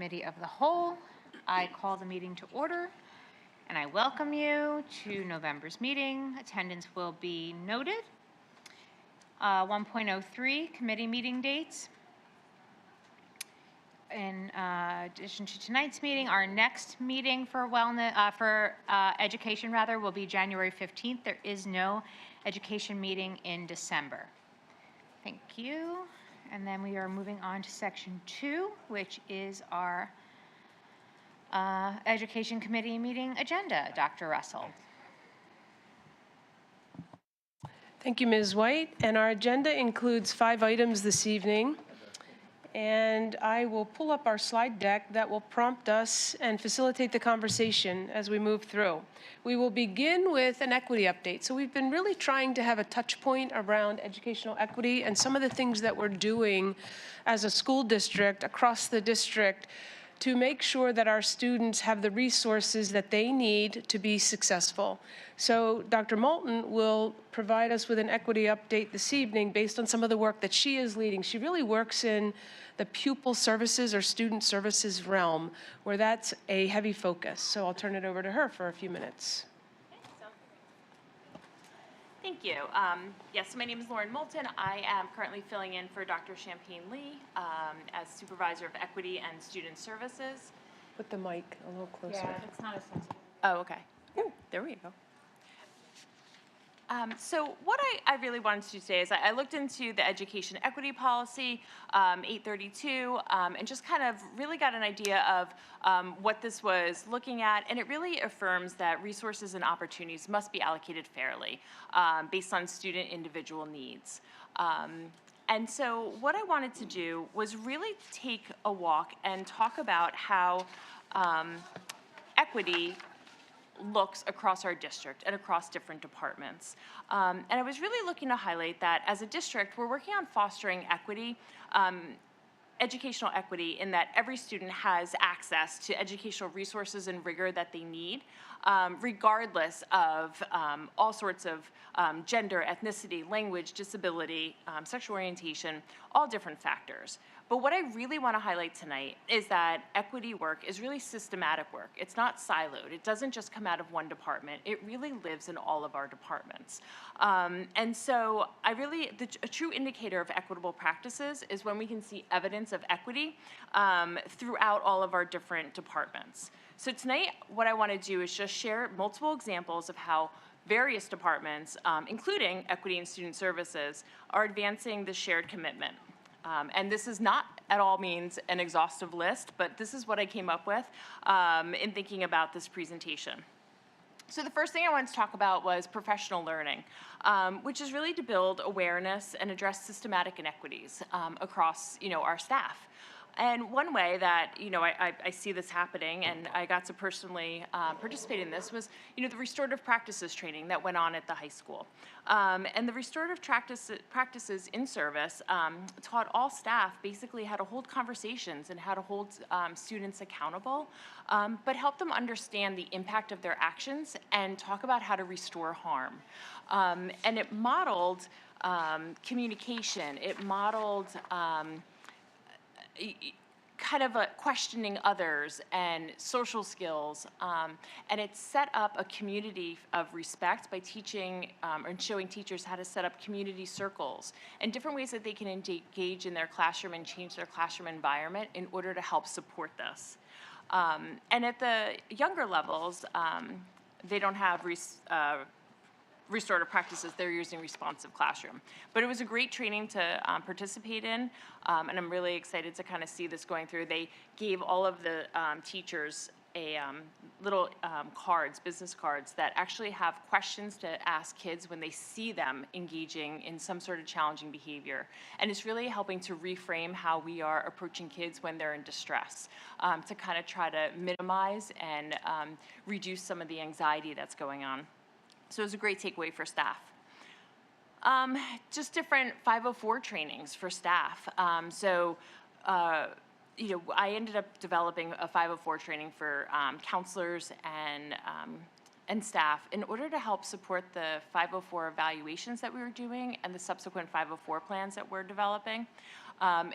Committee of the Whole. I call the meeting to order, and I welcome you to November's meeting. Attendance will be noted. 1.03, committee meeting dates. In addition to tonight's meeting, our next meeting for education will be January 15th. There is no education meeting in December. Thank you. And then we are moving on to section 2, which is our Education Committee meeting agenda. Dr. Russell. Thank you, Ms. White. And our agenda includes 5 items this evening. And I will pull up our slide deck that will prompt us and facilitate the conversation as we move through. We will begin with an equity update. So we've been really trying to have a touch point around educational equity and some of the things that we're doing as a school district across the district to make sure that our students have the resources that they need to be successful. So Dr. Moulton will provide us with an equity update this evening based on some of the work that she is leading. She really works in the pupil services or student services realm, where that's a heavy focus. So I'll turn it over to her for a few minutes. Thank you. Yes, my name is Lauren Moulton. I am currently filling in for Dr. Champagne Lee as Supervisor of Equity and Student Services. Put the mic a little closer. Yeah, it's not as sensitive. Oh, okay. Ooh, there we go. So what I really wanted to do today is I looked into the education equity policy, 832, and just kind of really got an idea of what this was looking at, and it really affirms that resources and opportunities must be allocated fairly based on student individual needs. And so what I wanted to do was really take a walk and talk about how equity looks across our district and across different departments. And I was really looking to highlight that as a district, we're working on fostering equity, educational equity, in that every student has access to educational resources and rigor that they need, regardless of all sorts of gender, ethnicity, language, disability, sexual orientation, all different factors. But what I really want to highlight tonight is that equity work is really systematic work. It's not siloed. It doesn't just come out of one department. It really lives in all of our departments. And so a true indicator of equitable practices is when we can see evidence of equity throughout all of our different departments. So tonight, what I want to do is just share multiple examples of how various departments, including Equity and Student Services, are advancing the shared commitment. And this is not at all means an exhaustive list, but this is what I came up with in thinking about this presentation. So the first thing I wanted to talk about was professional learning, which is really to build awareness and address systematic inequities across, our staff. And one way that, I see this happening, and I got to personally participate in this, was, the restorative practices training that went on at the high school. And the restorative practices in service taught all staff basically how to hold conversations and how to hold students accountable, but help them understand the impact of their actions and talk about how to restore harm. And it modeled communication. It modeled kind of questioning others and social skills, and it set up a community of respect by teaching and showing teachers how to set up community circles and different ways that they can engage in their classroom and change their classroom environment in order to help support this. And at the younger levels, they don't have restorative practices, they're using responsive classroom. But it was a great training to participate in, and I'm really excited to kind of see this going through. They gave all of the teachers a little business cards that actually have questions to ask kids when they see them engaging in some sort of challenging behavior. And it's really helping to reframe how we are approaching kids when they're in distress, to kind of try to minimize and reduce some of the anxiety that's going on. So it was a great takeaway for staff. Just different 504 trainings for staff. I ended up developing a 504 training for counselors and staff in order to help support the 504 evaluations that we were doing and the subsequent 504 plans that we're developing.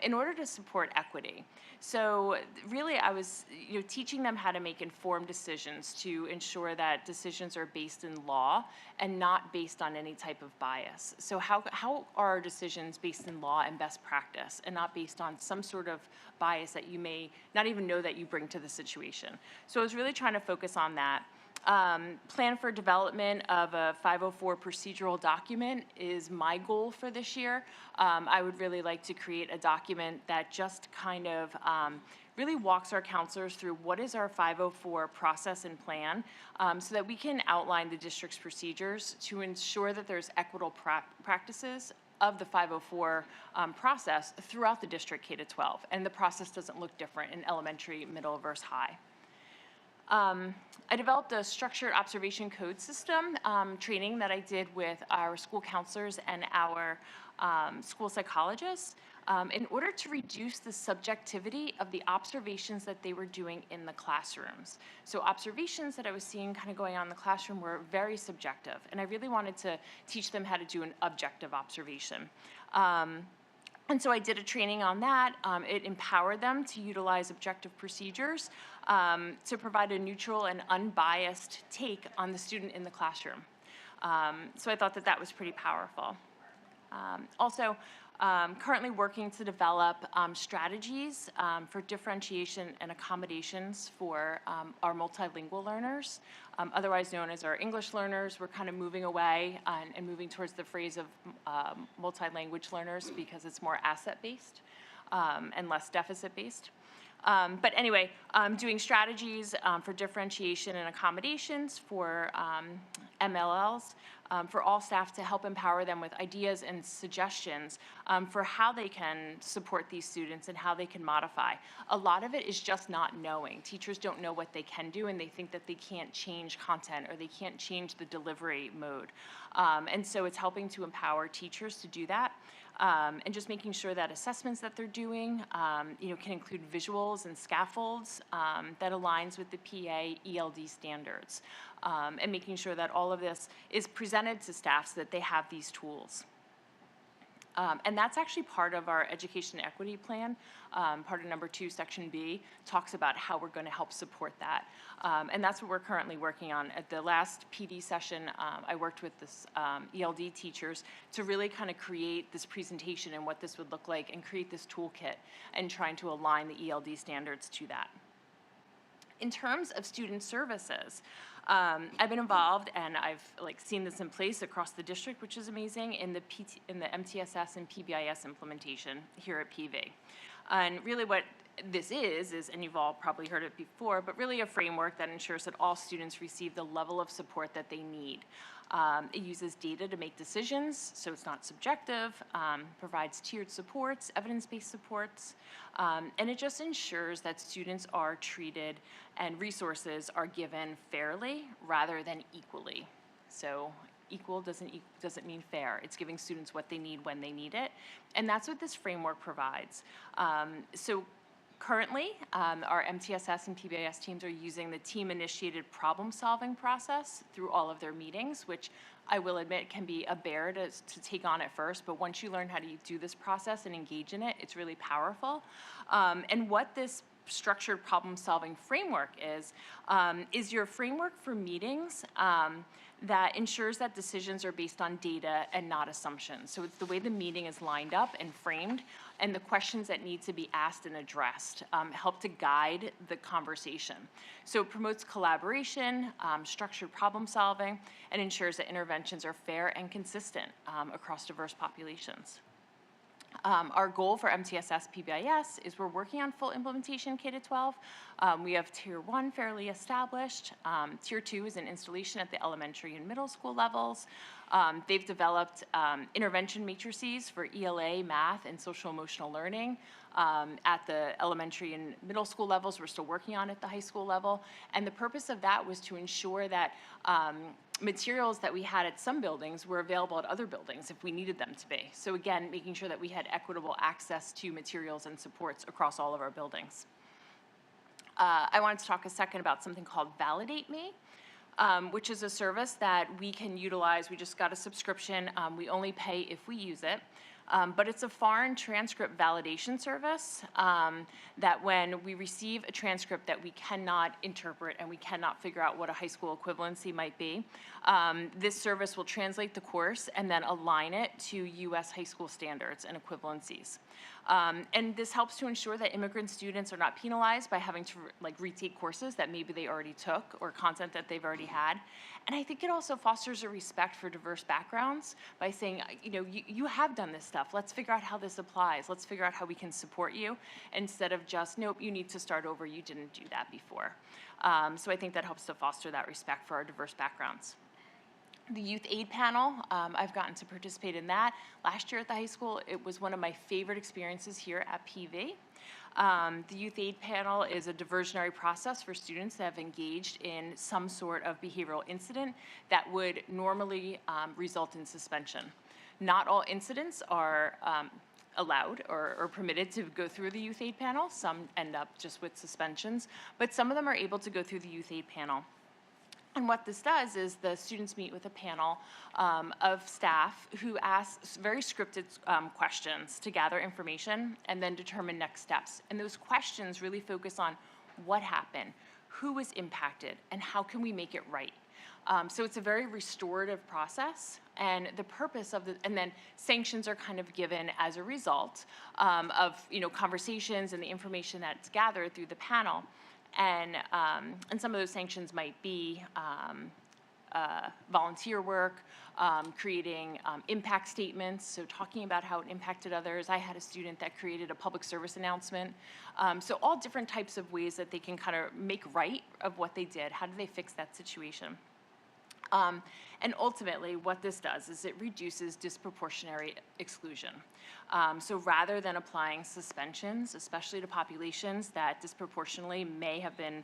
in order to support equity. So really, I was teaching them how to make informed decisions to ensure that decisions are based in law and not based on any type of bias. So how are our decisions based in law and best practice and not based on some sort of bias that you may not even know that you bring to the situation? So I was really trying to focus on that. Plan for development of a 504 procedural document is my goal for this year. I would really like to create a document that just kind of really walks our counselors through what is our 504 process and plan, so that we can outline the district's procedures to ensure that there's equitable practices of the 504 process throughout the district K-12, and the process doesn't look different in elementary, middle versus high. I developed a structured observation code system training that I did with our school counselors and our school psychologists in order to reduce the subjectivity of the observations that they were doing in the classrooms. So observations that I was seeing kind of going on in the classroom were very subjective, and I really wanted to teach them how to do an objective observation. And so I did a training on that. It empowered them to utilize objective procedures to provide a neutral and unbiased take on the student in the classroom. So I thought that that was pretty powerful. Also, currently working to develop strategies for differentiation and accommodations for our multilingual learners, otherwise known as our English learners. We're kind of moving away and moving towards the phrase of multi-language learners because it's more asset-based and less deficit-based. But anyway, doing strategies for differentiation and accommodations for MLLs, for all staff to help empower them with ideas and suggestions for how they can support these students and how they can modify. A lot of it is just not knowing. Teachers don't know what they can do, and they think that they can't change content or they can't change the delivery mode. And so it's helping to empower teachers to do that. And just making sure that assessments that they're doing, can include visuals and scaffolds that aligns with the PA ELD standards, and making sure that all of this is presented to staff so that they have these tools. And that's actually part of our education equity plan. Part of number 2, section B, talks about how we're going to help support that. And that's what we're currently working on. At the last PD session, I worked with this ELD teachers to really kind of create this presentation and what this would look like and create this toolkit and trying to align the ELD standards to that. In terms of student services, I've been involved and I've seen this in place across the district, which is amazing, in the MTSS and PBIS implementation here at PV. And really what this is, and you've all probably heard it before, but really a framework that ensures that all students receive the level of support that they need. It uses data to make decisions, so it's not subjective, provides tiered supports, evidence-based supports, and it just ensures that students are treated and resources are given fairly rather than equally. So equal doesn't mean fair. It's giving students what they need when they need it, and that's what this framework provides. So currently, our MTSS and PBIS teams are using the team-initiated problem-solving process through all of their meetings, which I will admit can be a bear to take on at first, but once you learn how to do this process and engage in it, it's really powerful. And what this structured problem-solving framework is your framework for meetings that ensures that decisions are based on data and not assumptions. So it's the way the meeting is lined up and framed, and the questions that need to be asked and addressed help to guide the conversation. So it promotes collaboration, structured problem solving, and ensures that interventions are fair and consistent across diverse populations. Our goal for MTSS PBIS is we're working on full implementation K-12. We have Tier 1 fairly established. Tier 2 is an installation at the elementary and middle school levels. They've developed intervention matrices for ELA, math, and social emotional learning at the elementary and middle school levels. We're still working on it at the high school level. And the purpose of that was to ensure that materials that we had at some buildings were available at other buildings if we needed them to be. So again, making sure that we had equitable access to materials and supports across all of our buildings. I wanted to talk a second about something called Validate Me, which is a service that we can utilize. We just got a subscription. We only pay if we use it. But it's a foreign transcript validation service that when we receive a transcript that we cannot interpret and we cannot figure out what a high school equivalency might be, this service will translate the course and then align it to U.S. high school standards and equivalencies. And this helps to ensure that immigrant students are not penalized by having to retake courses that maybe they already took or content that they've already had. And I think it also fosters a respect for diverse backgrounds by saying, you have done this stuff. Let's figure out how this applies. Let's figure out how we can support you instead of just, nope, you need to start over. You didn't do that before. So I think that helps to foster that respect for our diverse backgrounds. The Youth Aid Panel, I've gotten to participate in that. Last year at the high school, it was one of my favorite experiences here at PV. The Youth Aid Panel is a diversionary process for students that have engaged in some sort of behavioral incident that would normally result in suspension. Not all incidents are allowed or permitted to go through the Youth Aid Panel. Some end up just with suspensions, but some of them are able to go through the Youth Aid Panel. And what this does is the students meet with a panel of staff who asks very scripted questions to gather information and then determine next steps. And those questions really focus on what happened, who was impacted, and how can we make it right. So it's a very restorative process, and the purpose of and then sanctions are kind of given as a result of conversations and the information that's gathered through the panel. And some of those sanctions might be volunteer work, creating impact statements, so talking about how it impacted others. I had a student that created a public service announcement. So all different types of ways that they can kind of make right of what they did. How do they fix that situation? And ultimately, what this does is it reduces disproportionate exclusion. So rather than applying suspensions, especially to populations that disproportionately may have been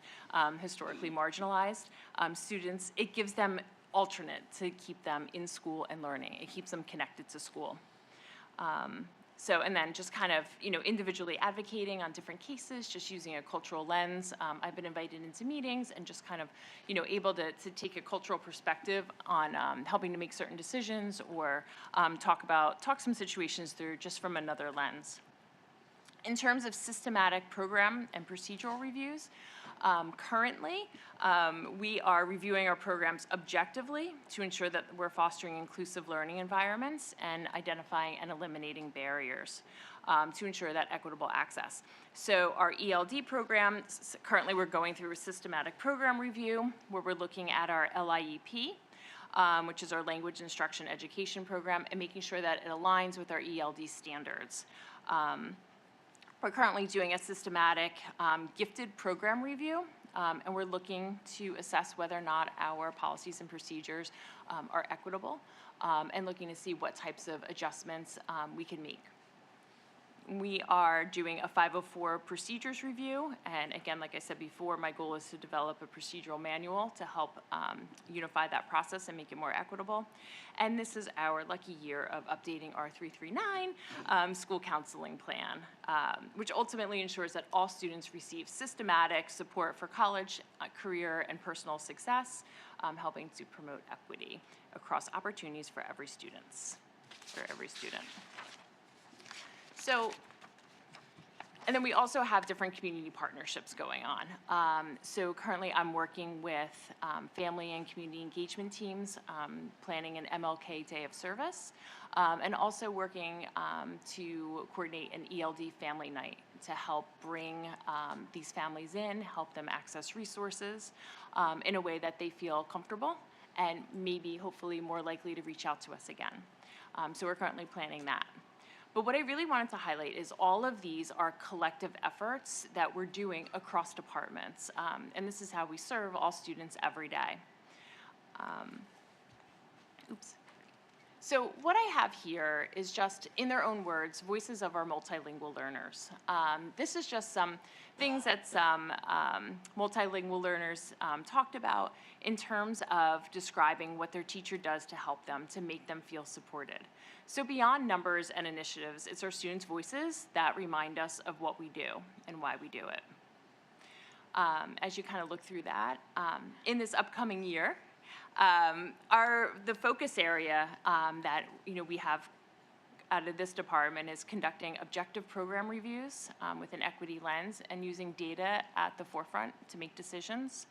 historically marginalized, students, it gives them alternate to keep them in school and learning. It keeps them connected to school. And then just kind of, individually advocating on different cases, just using a cultural lens. I've been invited into meetings and just kind of, able to take a cultural perspective on helping to make certain decisions or talk some situations through just from another lens. In terms of systematic program and procedural reviews, currently, we are reviewing our programs objectively to ensure that we're fostering inclusive learning environments and identifying and eliminating barriers to ensure that equitable access. So our ELD program, currently we're going through a systematic program review where we're looking at our LIEP, which is our language instruction education program, and making sure that it aligns with our ELD standards. We're currently doing a systematic gifted program review, and we're looking to assess whether or not our policies and procedures are equitable, and looking to see what types of adjustments we can make. We are doing a 504 procedures review, and again, like I said before, my goal is to develop a procedural manual to help unify that process and make it more equitable. And this is our lucky year of updating our 339 school counseling plan, which ultimately ensures that all students receive systematic support for college, career, and personal success, helping to promote equity across opportunities for every student. So, and then we also have different community partnerships going on. So currently I'm working with family and community engagement teams, planning an MLK Day of Service, and also working to coordinate an ELD family night to help bring these families in, help them access resources in a way that they feel comfortable and maybe hopefully more likely to reach out to us again. So we're currently planning that. But what I really wanted to highlight is all of these are collective efforts that we're doing across departments. And this is how we serve all students every day. So what I have here is just, in their own words, voices of our multilingual learners. This is just some things that some multilingual learners talked about in terms of describing what their teacher does to help them, to make them feel supported. So beyond numbers and initiatives, it's our students' voices that remind us of what we do and why we do it. As you kind of look through that, in this upcoming year, the focus area that we have out of this department is conducting objective program reviews with an equity lens and using data at the forefront to make decisions.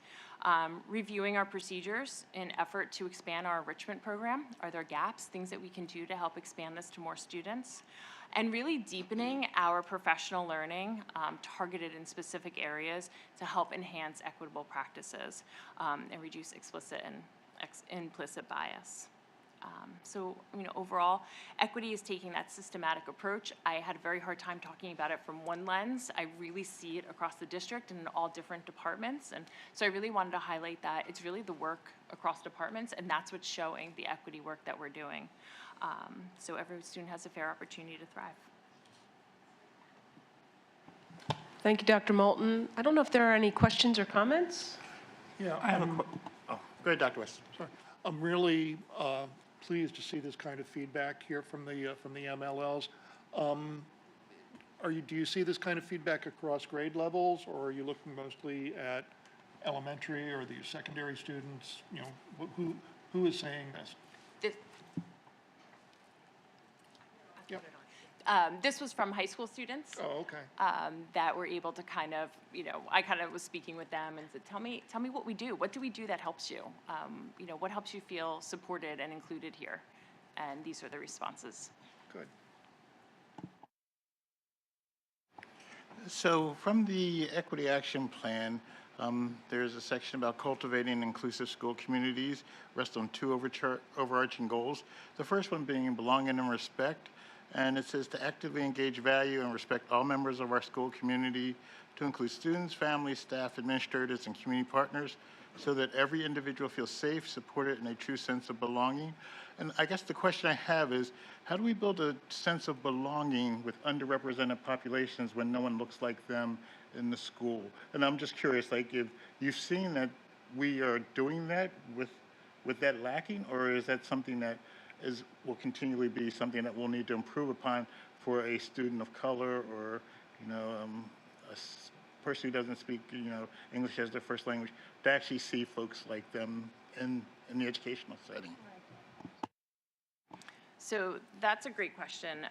Reviewing our procedures in effort to expand our enrichment program. Are there gaps, things that we can do to help expand this to more students? And really deepening our professional learning targeted in specific areas to help enhance equitable practices and reduce explicit and implicit bias. So, overall, equity is taking that systematic approach. I had a very hard time talking about it from one lens. I really see it across the district and in all different departments. And so I really wanted to highlight that it's really the work across departments, and that's what's showing the equity work that we're doing. So every student has a fair opportunity to thrive. Thank you, Dr. Moulton. I don't know if there are any questions or comments. Yeah, I have a go ahead, Dr. West. sorry. I'm really pleased to see this kind of feedback here from the MLLs. Do you see this kind of feedback across grade levels, or are you looking mostly at elementary or the secondary students? Who is saying this? This was from high school students. Oh, okay. That were able to kind of, I kind of was speaking with them and said, tell me what we do. What do we do that helps you? What helps you feel supported and included here? And these are the responses. Good. So from the Equity Action Plan, there's a section about cultivating inclusive school communities, rests on two overarching goals. The first one being belonging and respect. And it says to actively engage, value, and respect all members of our school community, to include students, families, staff, administrators, and community partners, so that every individual feels safe, supported, and a true sense of belonging. And I guess the question I have is, how do we build a sense of belonging with underrepresented populations when no one looks like them in the school? And I'm just curious, like, if you've seen that we are doing that with that lacking, or is that something that will continually be something that we'll need to improve upon for a student of color, or a person who doesn't speak English as their first language, to actually see folks like them in the educational setting? So that's a great question.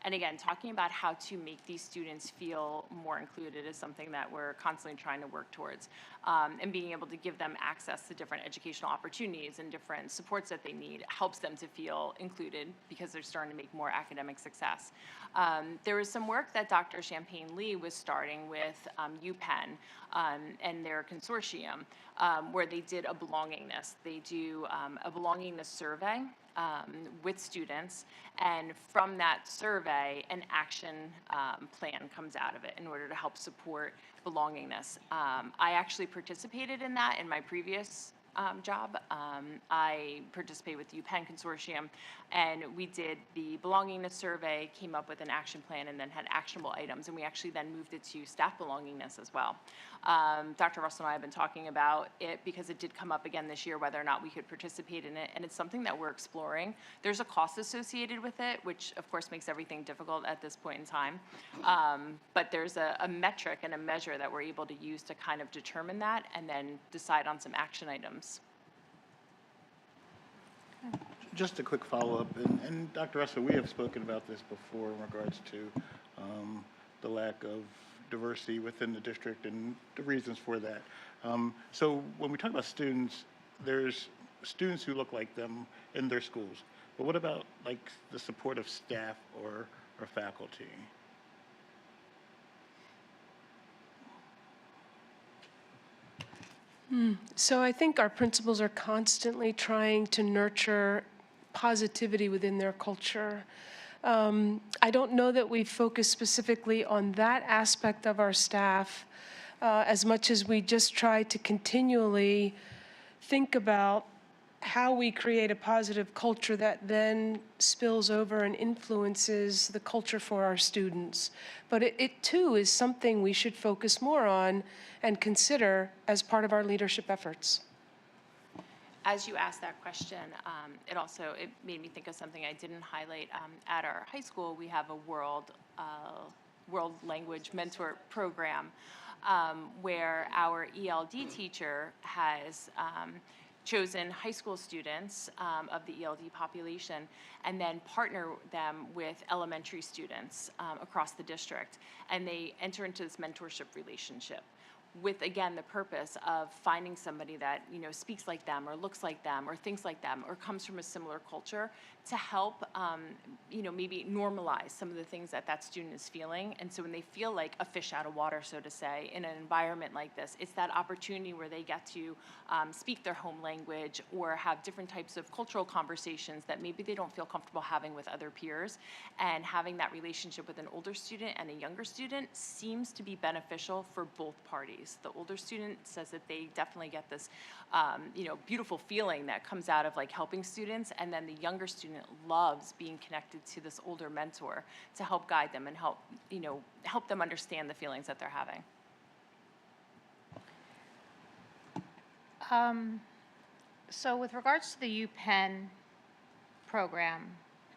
And again, talking about how to make these students feel more included is something that we're constantly trying to work towards. And being able to give them access to different educational opportunities and different supports that they need helps them to feel included because they're starting to make more academic success. There was some work that Dr. Champagne-Lee was starting with UPenn and their consortium where they did a belongingness. They do a belongingness survey with students, and from that survey, an action plan comes out of it in order to help support belongingness. I actually participated in that in my previous job. I participated with the UPenn Consortium, and we did the belongingness survey, came up with an action plan, and then had actionable items, and we actually then moved it to staff belongingness as well. Dr. Russell and I have been talking about it because it did come up again this year, whether or not we could participate in it, and it's something that we're exploring. There's a cost associated with it, which of course makes everything difficult at this point in time, but there's a metric and a measure that we're able to use to kind of determine that and then decide on some action items. Just a quick follow-up, and Dr. Russell, we have spoken about this before in regards to the lack of diversity within the district and the reasons for that. So when we talk about students, there's students who look like them in their schools, but what about like the support of staff or faculty? So I think our principals are constantly trying to nurture positivity within their culture. I don't know that we focus specifically on that aspect of our staff as much as we just try to continually think about how we create a positive culture that then spills over and influences the culture for our students. But it too is something we should focus more on and consider as part of our leadership efforts. As you asked that question, it made me think of something I didn't highlight. At our high school, we have a world language mentor program where our ELD teacher has chosen high school students of the ELD population and then partner them with elementary students across the district. And they enter into this mentorship relationship with, again, the purpose of finding somebody that, you know, speaks like them or looks like them or thinks like them or comes from a similar culture to help, you know, maybe normalize some of the things that that student is feeling. And so when they feel like a fish out of water, so to say, in an environment like this, it's that opportunity where they get to speak their home language or have different types of cultural conversations that maybe they don't feel comfortable having with other peers. And having that relationship with an older student and a younger student seems to be beneficial for both parties. The older student says that they definitely get this, you know, beautiful feeling that comes out of like helping students, and then the younger student loves being connected to this older mentor to help guide them and help, you know, help them understand the feelings that they're having. So with regards to the UPenn program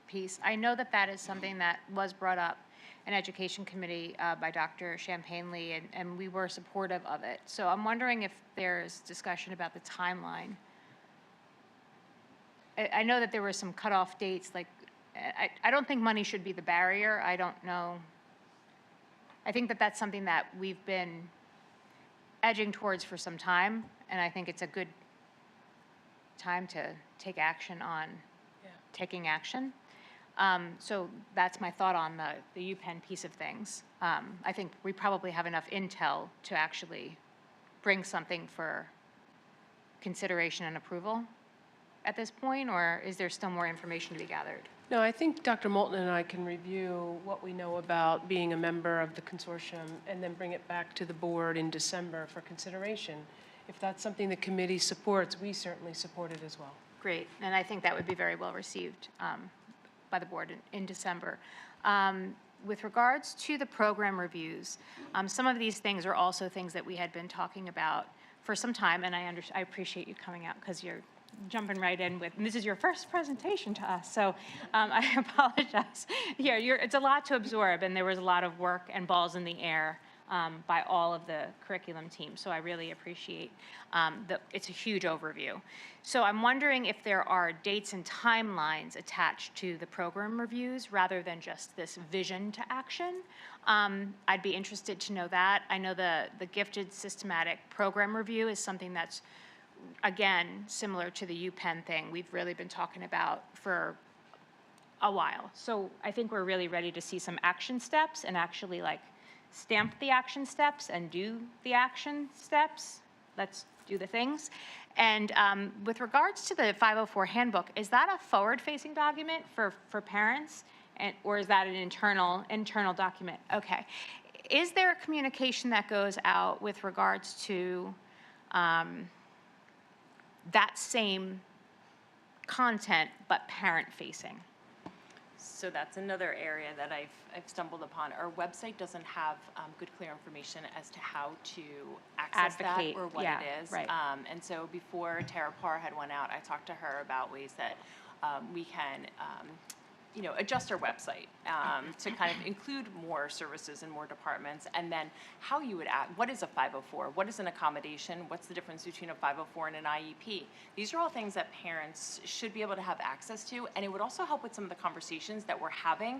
piece, I know that that is something that was brought up in Education Committee by Dr. Champagne-Lee, and we were supportive of it. So I'm wondering if there's discussion about the timeline. I know that there were some cutoff dates, like, I don't think money should be the barrier. I don't know. I think that that's something that we've been edging towards for some time, and I think it's a good time to take action on taking action. So that's my thought on the UPenn piece of things. I think we probably have enough intel to actually bring something for consideration and approval at this point, or is there still more information to be gathered? No, I think Dr. Moulton and I can review what we know about being a member of the consortium and then bring it back to the board in December for consideration. If that's something the committee supports, we certainly support it as well. Great, and I think that would be very well received by the board in December. With regards to the program reviews, some of these things are also things that we had been talking about for some time, and I appreciate you coming out because you're jumping right in with, and this is your first presentation to us, so I apologize. Yeah, it's a lot to absorb, and there was a lot of work and balls in the air by all of the curriculum teams, so I really appreciate it's a huge overview. So I'm wondering if there are dates and timelines attached to the program reviews rather than just this vision to action. I'd be interested to know that. I know the gifted systematic program review is something that's, again, similar to the UPenn thing, we've really been talking about for a while. So I think we're really ready to see some action steps and actually like stamp the action steps and do the action steps. Let's do the things. And with regards to the 504 handbook, is that a forward-facing document for parents, or is that an internal document? Okay. Is there a communication that goes out with regards to that same content but parent-facing? So that's another area that I've stumbled upon. Our website doesn't have good, clear information as to how to access Advocate, that or what yeah, it is. right. And so before Tara Parr had went out, I talked to her about ways that we can you know, adjust our website to kind of include more services and more departments, and then how you would add, what is a 504? What is an accommodation? What's the difference between a 504 and an IEP? These are all things that parents should be able to have access to, and it would also help with some of the conversations that we're having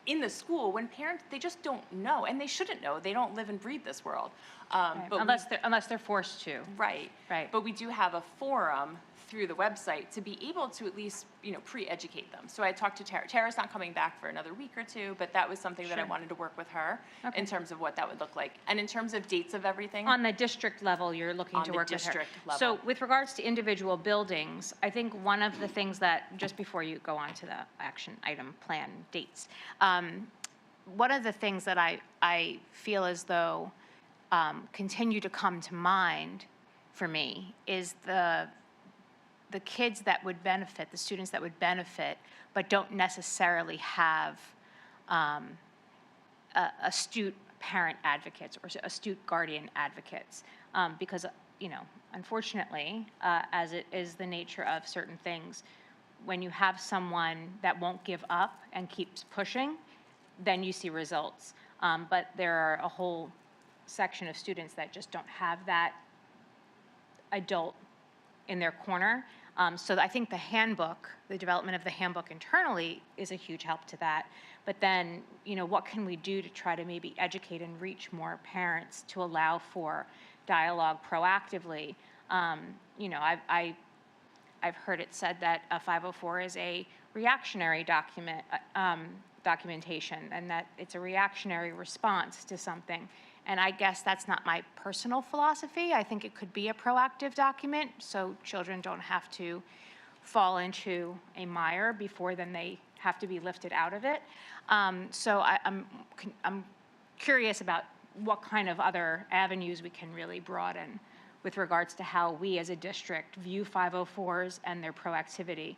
in the school when parents, they just don't know, and they shouldn't know. They don't live and breathe this world. Right. But Unless they're forced to. Right. Right. But we do have a forum through the website to be able to at least, you know, pre-educate them. So I talked to Tara. Tara's not coming back for another week or two, but that was something that I Sure. wanted to work with her Okay. in terms of what that would look like. And in terms of dates of everything, On the district level, you're looking On to the work with her. district level. So with regards to individual buildings, I think one of the things that, just before you go on to the action item plan dates, one of the things that I feel as though continue to come to mind for me is the kids that would benefit, the students that would benefit, but don't necessarily have astute parent advocates or astute guardian advocates. Because, you know, unfortunately, as it is the nature of certain things, when you have someone that won't give up and keeps pushing, then you see results. But there are a whole section of students that just don't have that adult in their corner. So I think the handbook, the development of the handbook internally is a huge help to that. But then, what can we do to try to maybe educate and reach more parents to allow for dialogue proactively? I've heard it said that a 504 is a reactionary documentation, and that it's a reactionary response to something. And I guess that's not my personal philosophy. I think it could be a proactive document, so children don't have to fall into a mire before then they have to be lifted out of it. So I'm curious about what kind of other avenues we can really broaden with regards to how we as a district view 504s and their proactivity.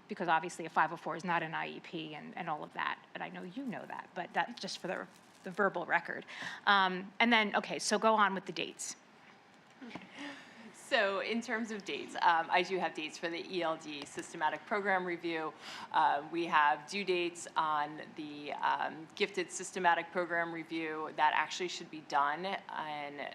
Because obviously a 504 is not an IEP and all of that, and I know you know that, but that's just for the verbal record. And then, okay, so go on with the dates. So in terms of dates, I do have dates for the ELD systematic program review. We have due dates on the gifted systematic program review that actually should be done in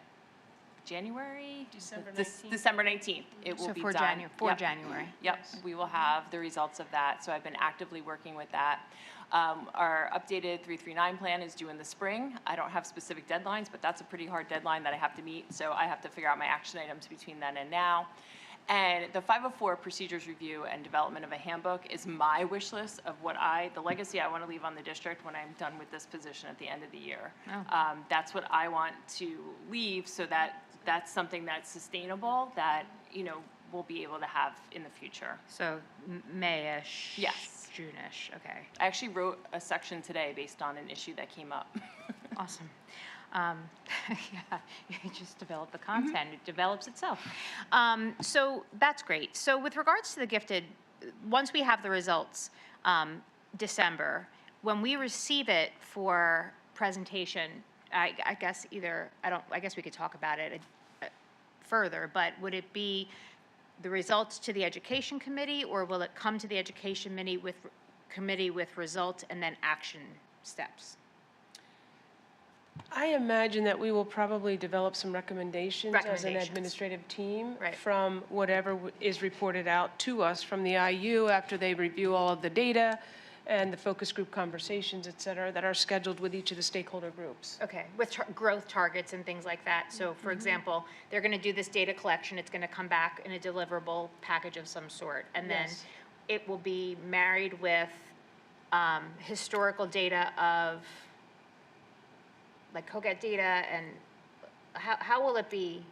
January? December 19th. December 19th. It will So be for done. Yep. January. Yep, we will have the results of that. So I've been actively working with that. Our updated 339 plan is due in the spring. I don't have specific deadlines, but that's a pretty hard deadline that I have to meet. So I have to figure out my action items between then and now. And the 504 procedures review and development of a handbook is my wish list of the legacy I want to leave on the district when I'm done with this position at the end of the year. Oh. That's what I want to leave, so that that's something that's sustainable, that, we'll be able to have in the future. So May-ish? Yes. June-ish, okay. I actually wrote a section today based on an issue that came up. Awesome. Yeah, you just develop the content, it develops itself. So that's great. So with regards to the gifted, once we have the results, December, when we receive it for presentation, I guess I guess we could talk about it further, but would it be the results to the education committee, or will it come to the education committee with results and then action steps? I imagine that we will probably develop some recommendations as an Recommendations. administrative team Right. from whatever is reported out to us from the IU after they review all of the data and the focus group conversations, et cetera, that are scheduled with each of the stakeholder groups. Okay, with growth targets and things like that. So for example, they're going to do this data collection, it's going to come back in a deliverable package of some sort. And then Yes. it will be married with historical data of, like COGET data, and how will it be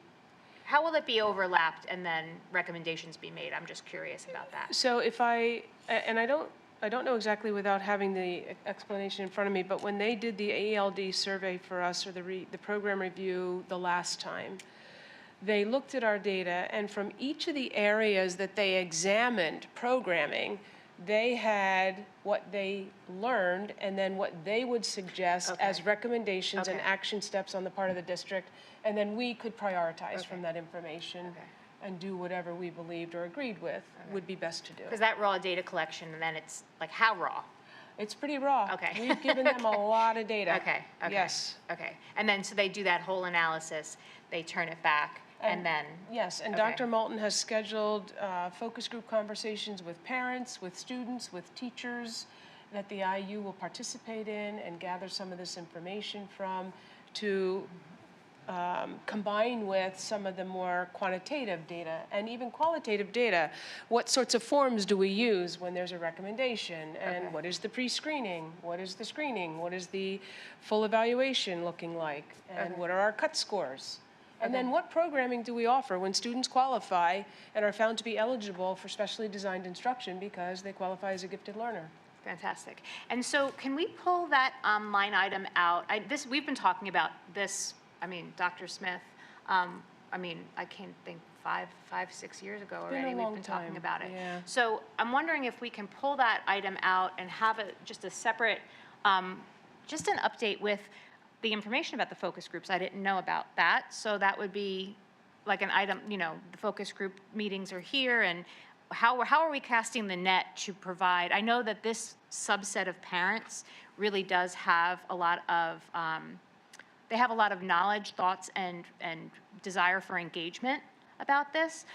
overlapped and then recommendations be made? I'm just curious about that. So I don't know exactly without having the explanation in front of me, but when they did the ALD survey for us, or the program review the last time, they looked at our data, and from each of the areas that they examined programming, they had what they learned and then what they would suggest as Okay. recommendations and Okay. action steps on the part of the district, and then we could prioritize from that information Okay. and do whatever we believed or agreed with would be best to do. Because that raw data collection, and then it's like, how raw? It's pretty raw. Okay. We've given them a lot of data. Okay, okay. Yes. Okay, and then, so they do that whole analysis, they turn it back, and then, Yes, and Okay. Dr. Moulton has scheduled focus group conversations with parents, with students, with teachers that the IU will participate in and gather some of this information from, to combine with some of the more quantitative data and even qualitative data. What sorts of forms do we use when there's a recommendation? And Okay. what is the pre-screening? What is the screening? What is the full evaluation looking like? And what are our cut scores? And then what programming do we offer when students qualify and are found to be eligible for specially designed instruction because they qualify as a gifted learner? fantastic. And so can we pull that line item out? We've been talking about this, Dr. Smith, I can't think, 6 years ago been a already, we've long been talking time, about it. yeah. So I'm wondering if we can pull that item out and have just a separate, just an update with the information about the focus groups. I didn't know about that, so that would be like an item, the focus group meetings are here, and how are we casting the net to provide? I know that this subset of parents really does have a lot of, they have a lot of knowledge, thoughts, and desire for engagement about this,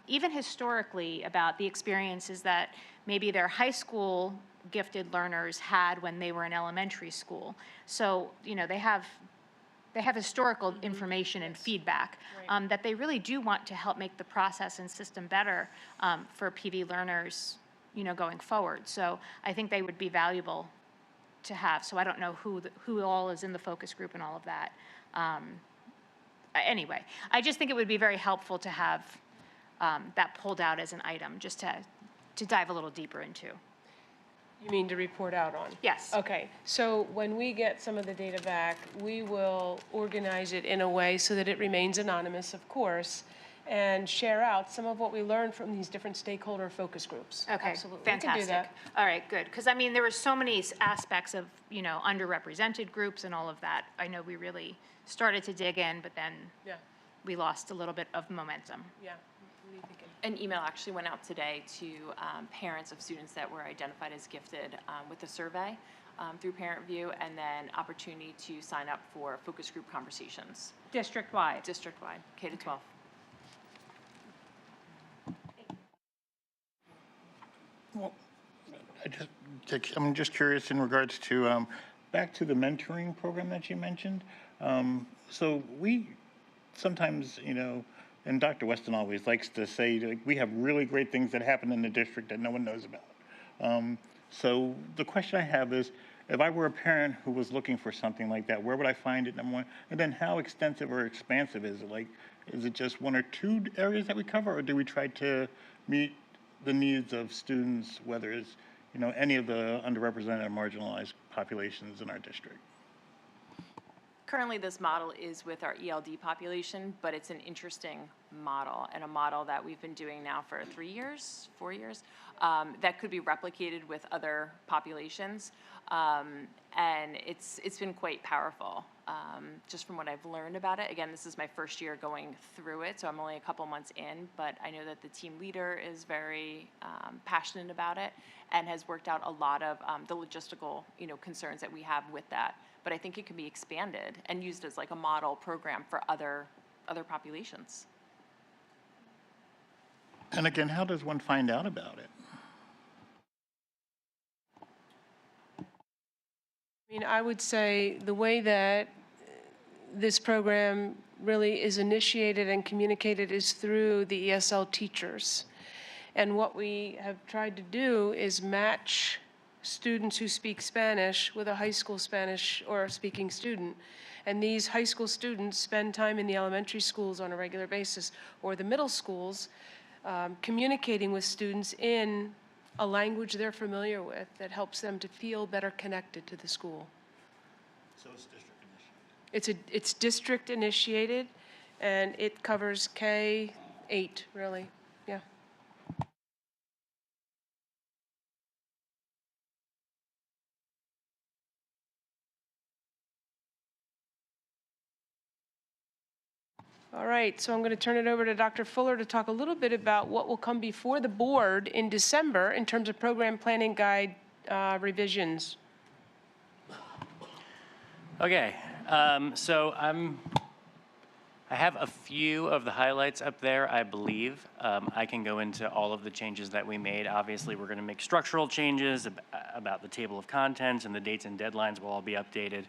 even historically about the experiences that maybe their high school gifted learners had when they were in elementary school. So, you know, they have historical information and feedback that they really do want to help make the process and system better for PV learners, you know, going forward. So I think they would be valuable to have. So I don't know who all is in the focus group and all of that. Anyway, I just think it would be very helpful to have that pulled out as an item, just to dive a little deeper into. You mean to report out on? Yes. Okay, so when we get some of the data back, we will organize it in a way so that it remains anonymous, of course, and share out some of what we learned from these different stakeholder focus groups. Okay, Absolutely. fantastic. We can do that. All right, good. Because I mean, there were so many aspects of, you know, underrepresented groups and all of that. I know we really started to dig in, but then Yeah, we lost a little bit of momentum. yeah. What are you thinking? An email actually went out today to parents of students that were identified as gifted with a survey through ParentView, and then opportunity to sign up for focus group conversations, District-wide. district-wide, K to 12. Well, I'm just curious in regards to, back to the mentoring program that you mentioned. So we sometimes, you know, and Dr. Weston always likes to say, like, we have really great things that happen in the district that no one knows about. So the question I have is, if I were a parent who was looking for something like that, where would I find it, number one? And then how extensive or expansive is it? Like, is it just one or two areas that we cover, or do we try to meet the needs of students, whether it's, you know, any of the underrepresented or marginalized populations in our district? Currently, this model is with our ELD population, but it's an interesting model, and a model that we've been doing now for 3 years, 4 years, that could be replicated with other populations. And it's been quite powerful, just from what I've learned about it. Again, this is my first year going through it, so I'm only a couple months in, but I know that the team leader is very passionate about it and has worked out a lot of the logistical, you know, concerns that we have with that. But I think it can be expanded and used as like a model program for other populations. And again, how does one find out about it? I mean, I would say the way that this program really is initiated and communicated is through the ESL teachers. And what we have tried to do is match students who speak Spanish with a high school Spanish or speaking student. And these high school students spend time in the elementary schools on a regular basis, or the middle schools, communicating with students in a language they're familiar with that helps them to feel better connected to the school. So it's district initiated. It's district initiated, and it covers K-8, really, yeah. All right, so I'm going to turn it over to Dr. Fuller to talk a little bit about what will come before the board in December in terms of program planning guide revisions. Okay, so I have a few of the highlights up there, I believe. I can go into all of the changes that we made. Obviously, we're going to make structural changes about the table of contents, and the dates and deadlines will all be updated,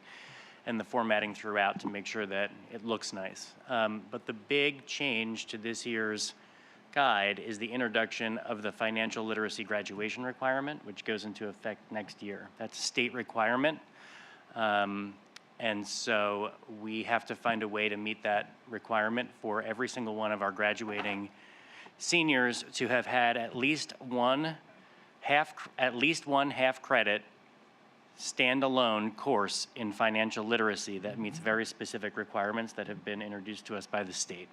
and the formatting throughout to make sure that it looks nice. But the big change to this year's guide is the introduction of the financial literacy graduation requirement, which goes into effect next year. That's a state requirement. And so we have to find a way to meet that requirement for every single one of our graduating seniors to have had at least one half credit standalone course in financial literacy that meets very specific requirements that have been introduced to us by the state.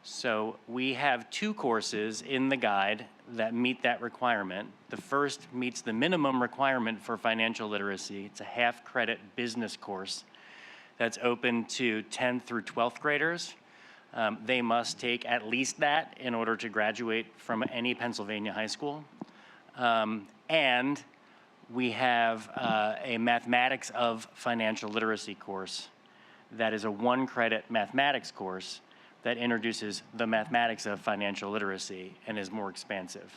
So we have 2 courses in the guide that meet that requirement. The first meets the minimum requirement for financial literacy. It's a half credit business course that's open to 10th through 12th graders. They must take at least that in order to graduate from any Pennsylvania high school. And we have a mathematics of financial literacy course that is a 1 credit mathematics course that introduces the mathematics of financial literacy and is more expansive.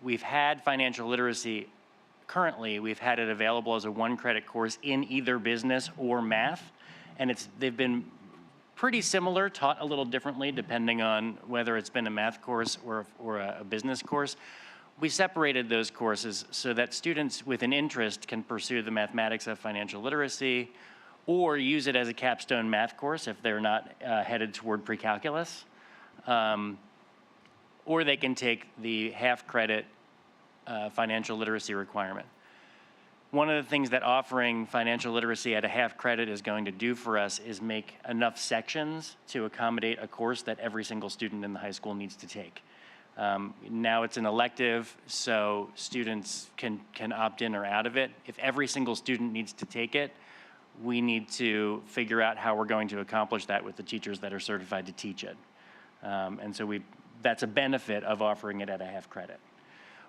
We've had financial literacy, currently, we've had it available as a one-credit course in either business or math, and they've been pretty similar, taught a little differently depending on whether it's been a math course or a business course. We separated those courses so that students with an interest can pursue the mathematics of financial literacy or use it as a capstone math course if they're not headed toward pre-calculus. Or they can take the half-credit financial literacy requirement. One of the things that offering financial literacy at a half credit is going to do for us is make enough sections to accommodate a course that every single student in the high school needs to take. Now it's an elective, so students can opt in or out of it. If every single student needs to take it, we need to figure out how we're going to accomplish that with the teachers that are certified to teach it. And so that's a benefit of offering it at a half credit.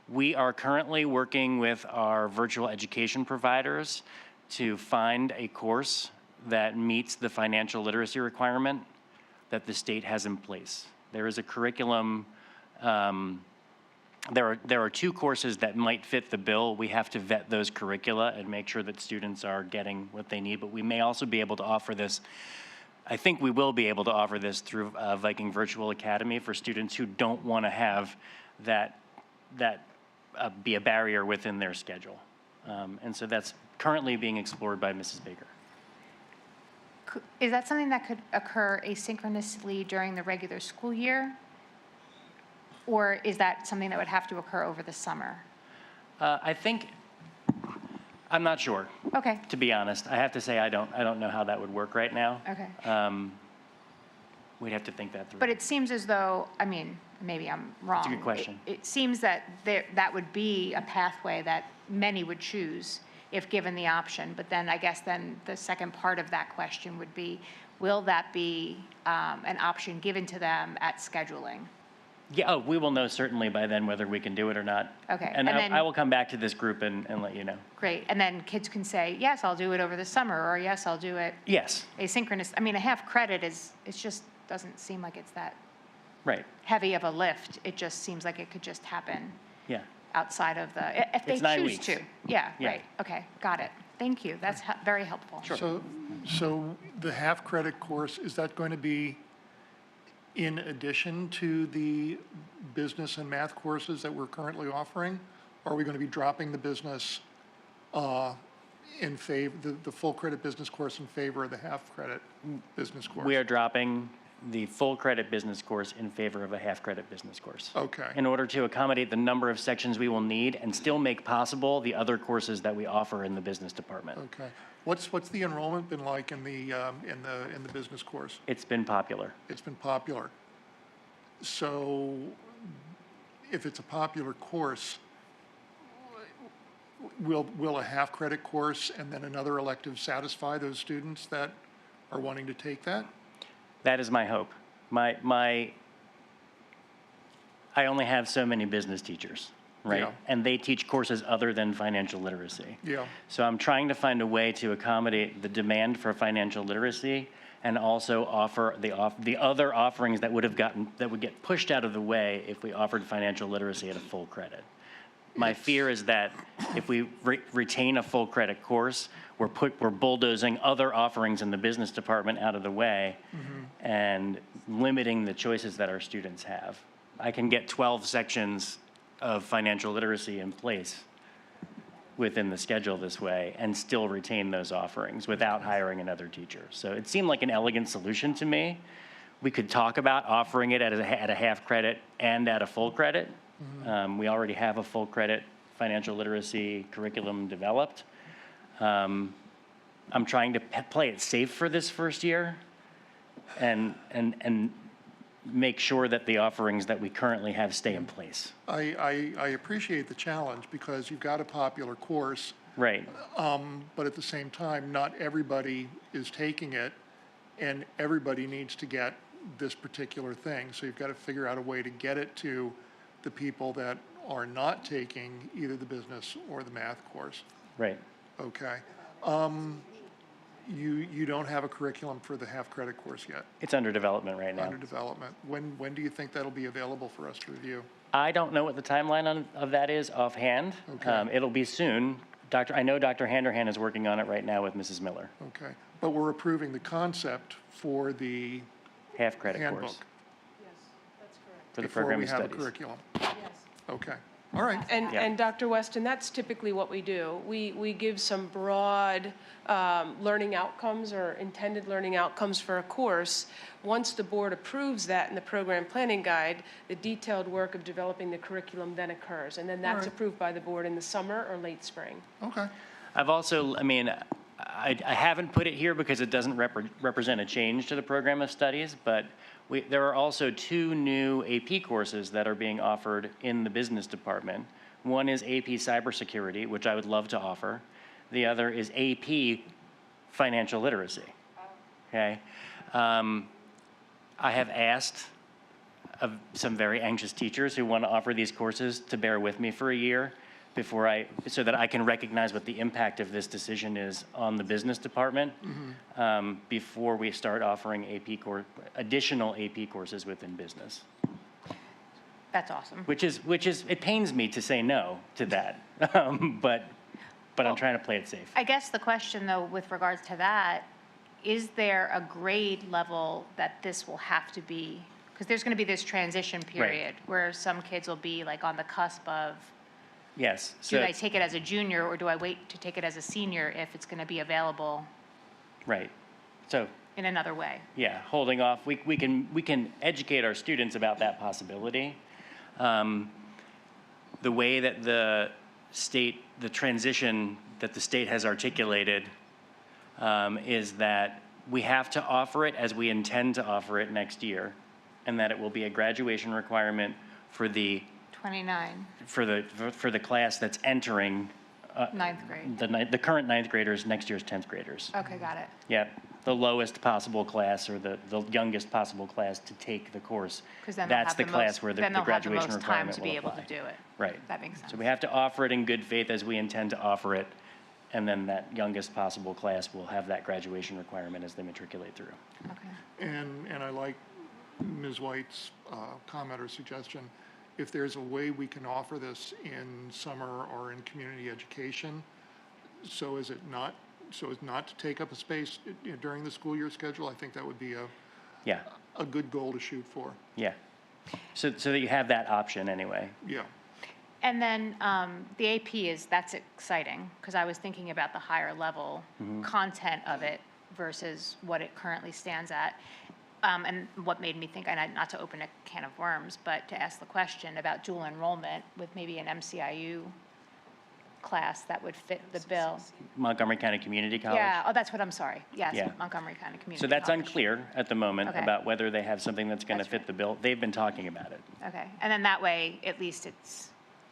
We are currently working with our virtual education providers to find a course that meets the financial literacy requirement that the state has in place. There is a curriculum, there are 2 courses that might fit the bill. We have to vet those curricula and make sure that students are getting what they need, but we may also be able to offer this. I think we will be able to offer this through Viking Virtual Academy for students who don't want to have that be a barrier within their schedule. And so that's currently being explored by Mrs. Baker. Is that something that could occur asynchronously during the regular school year? Or is that something that would have to occur over the summer? I'm not sure. Okay. To be honest, I have to say I don't know how that would work right now. Okay. We'd have to think that through. But it seems as though, I mean, maybe I'm wrong. That's a good question. It seems that that would be a pathway that many would choose if given the option. But then I guess then the second part of that question would be, will that be an option given to them at scheduling? Yeah, we will know certainly by then whether we can do it or not. Okay, And and then- I will come back to this group and let you know. Great. And then kids can say, yes, I'll do it over the summer, or yes, I'll do it Yes, asynchronous. I mean, a half credit it's just doesn't seem like it's that right, heavy of a lift. It just seems like it could just happen yeah. outside of if they It's 9 choose weeks. to. Yeah, Yeah. right. Okay, got it. Thank you. That's very helpful. Sure. So the half-credit course, is that going to be in addition to the business and math courses that we're currently offering? Or are we going to be dropping the business in favor, the full credit business course in favor of the half-credit business course? We are dropping the full credit business course in favor of a half credit business course. Okay. In order to accommodate the number of sections we will need and still make possible the other courses that we offer in the business department. Okay. What's the enrollment been like in the business course? It's been popular. It's been popular. So if it's a popular course, will a half-credit course and then another elective satisfy those students that are wanting to take that? That is my hope. I only have so many business teachers, right? Yeah. And they teach courses other than financial literacy. Yeah. So I'm trying to find a way to accommodate the demand for financial literacy and also offer the other offerings that would get pushed out of the way if we offered financial literacy at a full credit. My fear is that if we retain a full credit course, we're bulldozing other offerings in the business department out of the way and limiting the choices that our students have. I can get 12 sections of financial literacy in place within the schedule this way and still retain those offerings without hiring another teacher. So it seemed like an elegant solution to me. We could talk about offering it at a half credit and at a full credit. We already have a full credit financial literacy curriculum developed. I'm trying to play it safe for this first year and make sure that the offerings that we currently have stay in place. I appreciate the challenge because you've got a popular course, Right. but at the same time, not everybody is taking it, and everybody needs to get this particular thing. So you've got to figure out a way to get it to the people that are not taking either the business or the math course. Right. Okay. you don't have a curriculum for the half-credit course yet, It's under development right now. under development. When do you think that'll be available for us to review? I don't know what the timeline of that is offhand. Okay. It'll be soon. I know Dr. Handerhan is working on it right now with Mrs. Miller, Okay, but we're approving the concept for the half-credit handbook course for the before program we of have a studies. curriculum? Okay, all right. Yeah. And Dr. Weston, that's typically what we do. We give some broad learning outcomes or intended learning outcomes for a course. Once the board approves that in the program planning guide, the detailed work of developing the curriculum then occurs. And then that's Alright. approved by the board in the summer or late spring. Okay, I've also, I haven't put it here because it doesn't represent a change to the program of studies, but there are also 2 new AP courses that are being offered in the business department. One is AP Cybersecurity, which I would love to offer. The other is AP Financial Literacy. Okay? I have asked of some very anxious teachers who want to offer these courses to bear with me for a year so that I can recognize what the impact of this decision is on the business department before we start offering additional AP courses within business. That's awesome. Which is, it pains me to say no to that, but I'm trying to play it safe. I guess the question, though, with regards to that, is there a grade level that this will have to be? Because there's going to be this transition period where some kids will be like on the cusp of, Yes. do I take it as a junior or do I wait to take it as a senior if it's going to be available Right. So, in another way? yeah, holding off. We can educate our students about that possibility. The way that the transition that the state has articulated is that we have to offer it as we intend to offer it next year, and that it will be a graduation requirement for the 29, for the class that's entering ninth grade. the current 9th graders, next year's 10th graders. Okay, got it. Yeah, the lowest possible class or the youngest possible class to take the course. Because then they'll That's have the the class most, where the then they'll have the graduation most time requirement to will be able to apply. do it. Right. That makes sense. So we have to offer it in good faith as we intend to offer it, and then that youngest possible class will have that graduation requirement as they matriculate through. Okay. and I like Ms. White's comment or suggestion. If there's a way we can offer this in summer or in community education, so as not to take up a space during the school year schedule, I think that would be Yeah, a good goal to shoot for. yeah. So that you have that option anyway. Yeah, And then the AP that's exciting, because I was thinking about the higher level content of it versus what it currently stands at. And what made me think, and not to open a can of worms, but to ask the question about dual enrollment with maybe an MCIU class that would fit the bill. Montgomery County Community College. Yeah, oh, that's what I'm sorry. Yes, Yeah. Montgomery County Community So that's College. unclear at the moment Okay. about whether they have something that's going to That's fit right. the bill. They've been talking about it. Okay, and then that way, at least it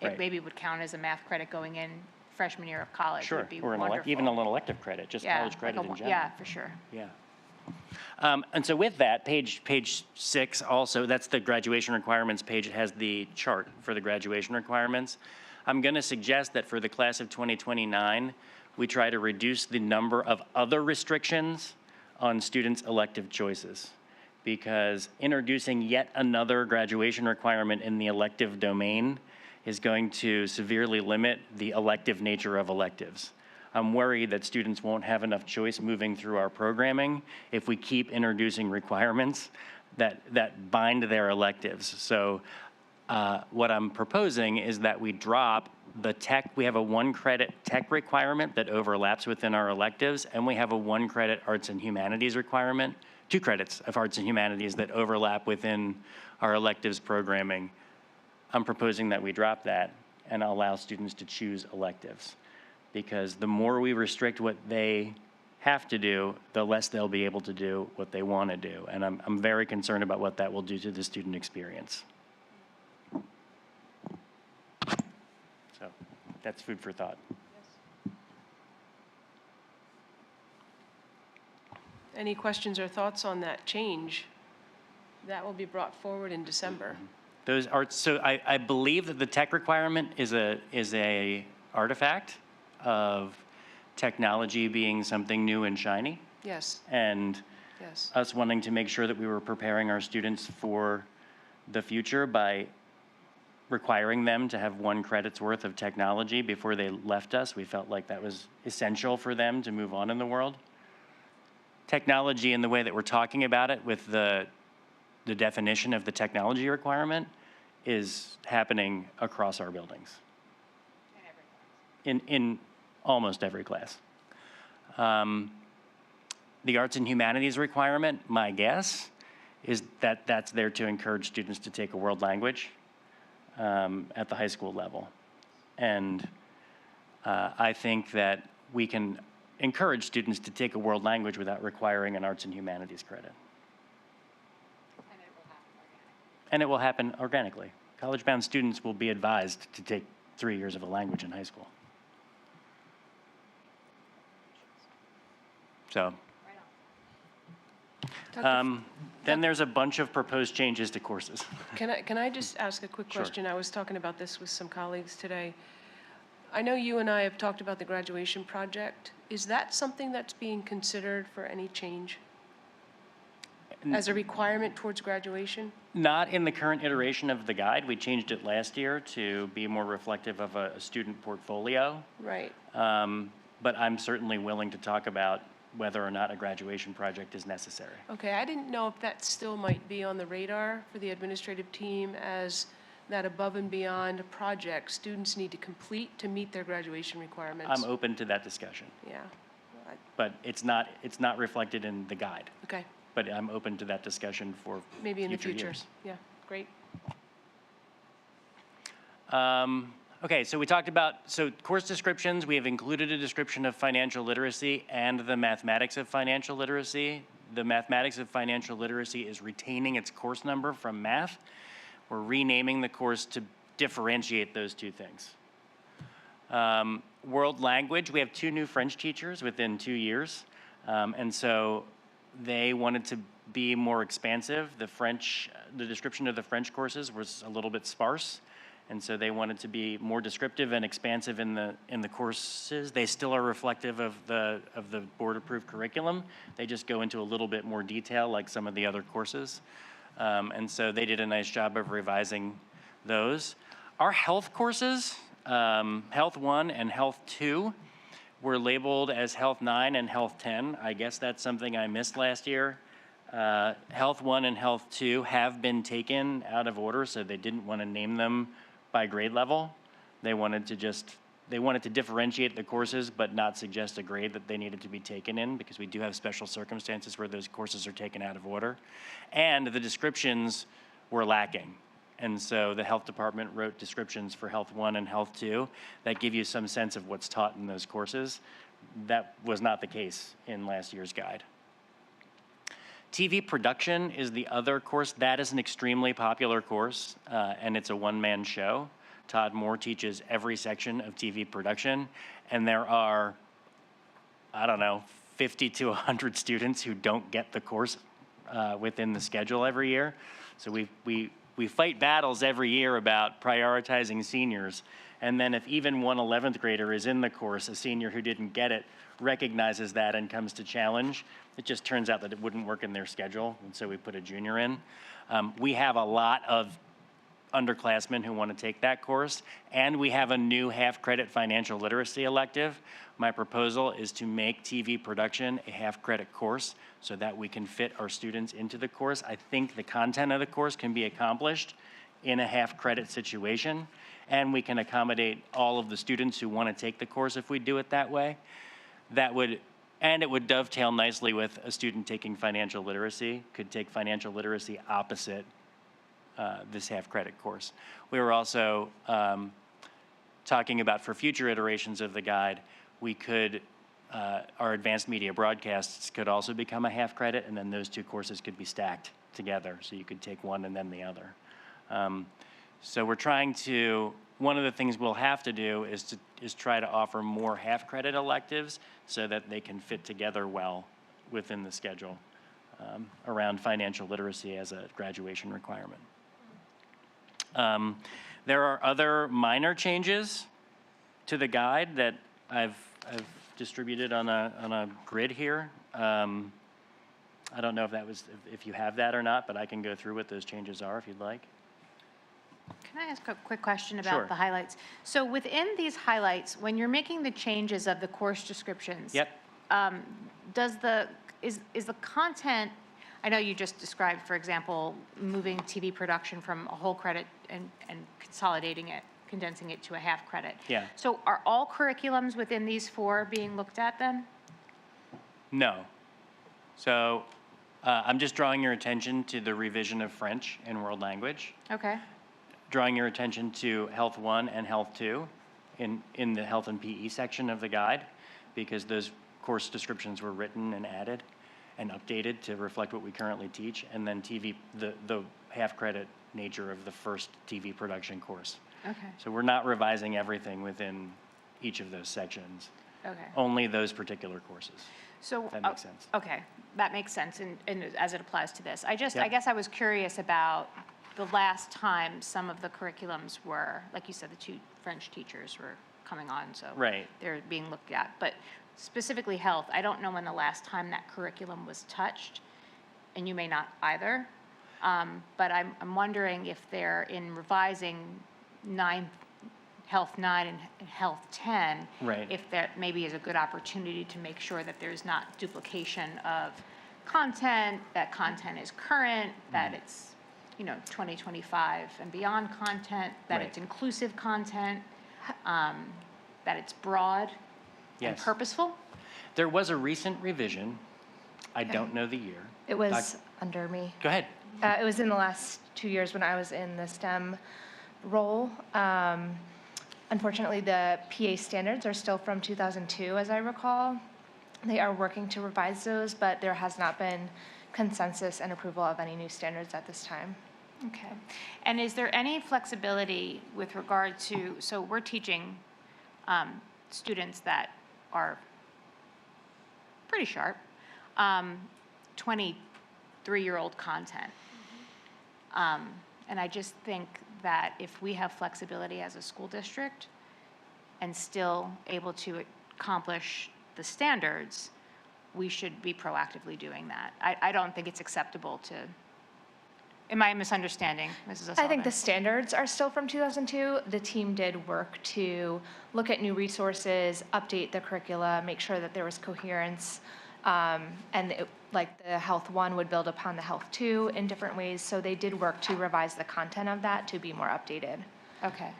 Right. maybe would count as a math credit going in freshman year of college. Sure, Would be or wonderful. even an elective credit, just Yeah, college like credit in general. Yeah, for sure. Yeah. And so with that, page 6 also, that's the graduation requirements page. It has the chart for the graduation requirements. I'm going to suggest that for the class of 2029, we try to reduce the number of other restrictions on students' elective choices, because introducing yet another graduation requirement in the elective domain is going to severely limit the elective nature of electives. I'm worried that students won't have enough choice moving through our programming if we keep introducing requirements that bind their electives. So what I'm proposing is that we drop the tech. We have a 1-credit tech requirement that overlaps within our electives, and we have a 1-credit arts and humanities requirement, 2 credits of arts and humanities that overlap within our electives programming. I'm proposing that we drop that and allow students to choose electives, because the more we restrict what they have to do, the less they'll be able to do what they want to do. And I'm very concerned about what that will do to the student experience. So that's food for thought. Any questions or thoughts on that change? That will be brought forward in December. Those are, so I believe that the tech requirement is a artifact of technology being something new and shiny. Yes, And yes. us wanting to make sure that we were preparing our students for the future by requiring them to have 1 credit's worth of technology before they left us. We felt like that was essential for them to move on in the world. Technology in the way that we're talking about it with the definition of the technology requirement is happening across our buildings. In almost every class. The arts and humanities requirement, my guess, is that that's there to encourage students to take a world language at the high school level. And I think that we can encourage students to take a world language without requiring an arts and humanities credit. And it will happen organically. College-bound students will be advised to take 3 years of a language in high school. So, then there's a bunch of proposed changes to courses. Can I just ask a quick Sure. question? I was talking about this with some colleagues today. I know you and I have talked about the graduation project. Is that something that's being considered for any change? As a requirement towards graduation? Not in the current iteration of the guide. We changed it last year to be more reflective of a student portfolio. Right. But I'm certainly willing to talk about whether or not a graduation project is necessary. Okay, I didn't know if that still might be on the radar for the administrative team as that above and beyond project students need to complete to meet their graduation requirements. I'm open to that discussion, Yeah. but it's not reflected in the guide. Okay, But I'm open to that discussion for maybe in the future. years. Yeah, great. Okay, so we talked about, course descriptions, we have included a description of financial literacy and the mathematics of financial literacy. The mathematics of financial literacy is retaining its course number from math. We're renaming the course to differentiate those two things. World language, we have 2 new French teachers within 2 years. And so they wanted to be more expansive. The description of the French courses was a little bit sparse. And so they wanted to be more descriptive and expansive in the courses. They still are reflective of the board-approved curriculum. They just go into a little bit more detail like some of the other courses. And so they did a nice job of revising those. Our health courses, Health 1 and Health 2, were labeled as Health 9 and Health 10. I guess that's something I missed last year. Health 1 and Health 2 have been taken out of order, so they didn't want to name them by grade level. They wanted to differentiate the courses, but not suggest a grade that they needed to be taken in, because we do have special circumstances where those courses are taken out of order. And the descriptions were lacking. And so the health department wrote descriptions for Health 1 and Health 2 that give you some sense of what's taught in those courses. That was not the case in last year's guide. TV production is the other course. That is an extremely popular course, and it's a one-man show. Todd Moore teaches every section of TV production, and there are, 50 to 100 students who don't get the course within the schedule every year. So we fight battles every year about prioritizing seniors, and then if even one 11th grader is in the course, a senior who didn't get it recognizes that and comes to challenge. It just turns out that it wouldn't work in their schedule, and so we put a junior in. We have a lot of underclassmen who want to take that course, and we have a new half-credit financial literacy elective. My proposal is to make TV production a half-credit course so that we can fit our students into the course. I think the content of the course can be accomplished in a half-credit situation, and we can accommodate all of the students who want to take the course if we do it that way. And it would dovetail nicely with a student taking financial literacy, could take financial literacy opposite this half-credit course. We were also talking about, for future iterations of the guide, we could, our advanced media broadcasts could also become a half-credit, and then those 2 courses could be stacked together, so you could take one and then the other. So we're trying to, one of the things we'll have to do is try to offer more half-credit electives so that they can fit together well within the schedule around financial literacy as a graduation requirement. There are other minor changes to the guide that I've distributed on a grid here. I don't know if that was, if you have that or not, but I can go through what those changes are if you'd like. Can I ask a quick question Sure. about the highlights? So within these highlights, when you're making the changes of the course descriptions. Yep. Is the content, I know you just described, for example, moving TV production from a whole credit and consolidating it, condensing it to a half credit. Yeah. So are all curriculums within these 4 being looked at then? No. So I'm just drawing your attention to the revision of French and world language, Okay, drawing your attention to Health 1 and Health 2 in the Health and PE section of the guide, because those course descriptions were written and added and updated to reflect what we currently teach, and then TV, the half-credit nature of the first TV production course. okay, So we're not revising everything within each of those sections, okay. only those particular courses. So. If that makes sense. Okay, that makes sense, and as it applies to this. I Yep. guess I was curious about the last time some of the curriculums were, like you said, the 2 French teachers were coming on, so. Right. They're being looked at. But specifically health, I don't know when the last time that curriculum was touched, and you may not either. But I'm wondering if they're in revising Health 9 and Health 10. Right. If that maybe is a good opportunity to make sure that there's not duplication of content, that content is current, that it's, 2025 and beyond content, that Right. it's inclusive content, that it's broad and Yes. purposeful. There was a recent revision. I don't know the year. It was under me. Go ahead. It was in the last 2 years when I was in the STEM role. Unfortunately, the PA standards are still from 2002, as I recall. They are working to revise those, but there has not been consensus and approval of any new standards at this time. Okay. And is there any flexibility with regard to, so we're teaching students that are pretty sharp, 23-year-old content. And I just think that if we have flexibility as a school district and still able to accomplish the standards, we should be proactively doing that. I don't think it's acceptable to, am I misunderstanding, Mrs. O'Sullivan? I think the standards are still from 2002. The team did work to look at new resources, update the curricula, make sure that there was coherence. Like the Health 1 would build upon the Health 2 in different ways. So they did work to revise the content of that to be more updated. Okay.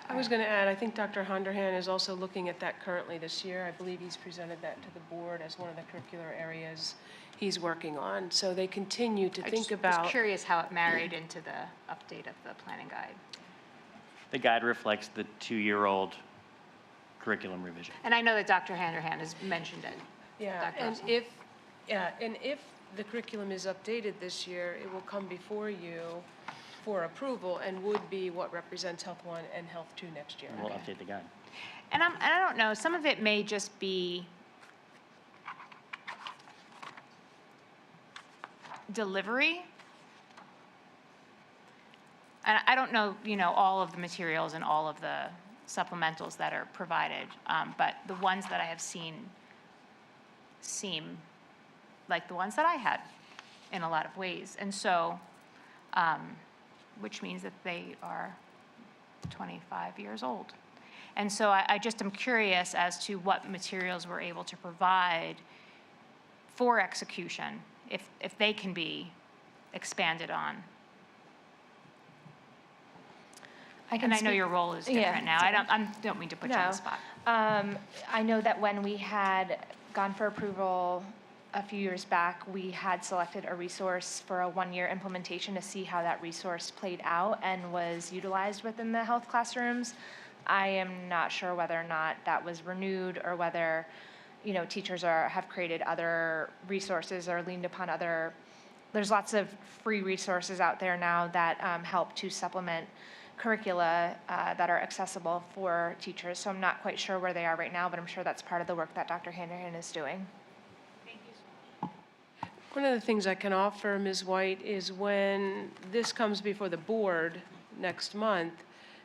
I was going to add, I think Dr. Honderhan is also looking at that currently this year. I believe he's presented that to the board as one of the curricular areas he's working on. So they continue to I think just about. was curious how it married into the update of the planning guide. The guide reflects the 2-year-old curriculum revision. And I know that Dr. Handerhan has mentioned it. Yeah, Dr. and Russell. if the curriculum is updated this year, it will come before you for approval and would be what represents Health 1 and Health 2 next year. We'll update the guide. And I don't know, some of it may just be delivery. And I don't know, all of the materials and all of the supplementals that are provided, but the ones that I have seen seem like the ones that I had in a lot of ways. And so, which means that they are 25 years old. And so I just am curious as to what materials we're able to provide for execution, if they can be expanded on. And I know your role is different now. I don't mean to put you on the spot. I know that when we had gone for approval a few years back, we had selected a resource for a 1-year implementation to see how that resource played out and was utilized within the health classrooms. I am not sure whether or not that was renewed or whether, teachers have created other resources or leaned upon other. There's lots of free resources out there now that help to supplement curricula that are accessible for teachers. So I'm not quite sure where they are right now, but I'm sure that's part of the work that Dr. Handerhan is doing. One of the things I can offer, Ms. White, is when this comes before the board next month,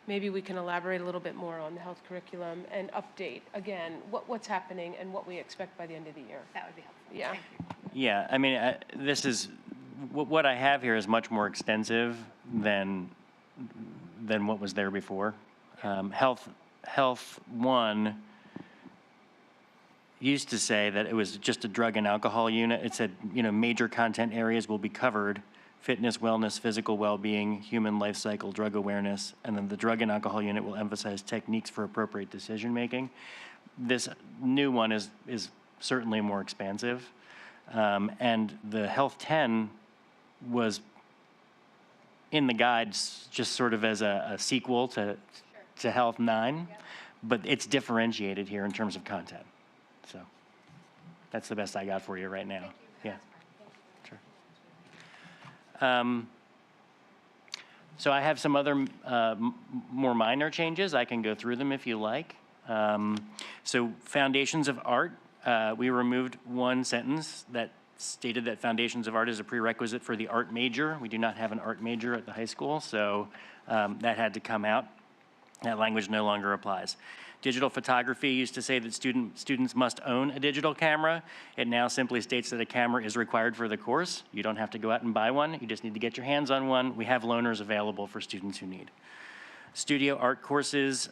maybe we can elaborate a little bit more on the health curriculum and update, again, what's happening and what we expect by the end of the year. That would be helpful. Yeah. Thank you. Yeah, I mean, this is, what I have here is much more extensive than what was there before. Health 1 used to say that it was just a drug and alcohol unit. It said, major content areas will be covered: fitness, wellness, physical well-being, human life cycle, drug awareness, and then the drug and alcohol unit will emphasize techniques for appropriate decision-making. This new one is certainly more expansive. And the Health 10 was in the guides just sort of as a sequel to Health 9, but it's differentiated here in terms of content. So that's the best I got for you right now. Yeah. Sure. So I have some other more minor changes. I can go through them if you like. So Foundations of Art, we removed one sentence that stated that Foundations of Art is a prerequisite for the art major. We do not have an art major at the high school, so that had to come out. That language no longer applies. Digital photography used to say that students must own a digital camera. It now simply states that a camera is required for the course. You don't have to go out and buy one. You just need to get your hands on one. We have loaners available for students who need. Studio art courses,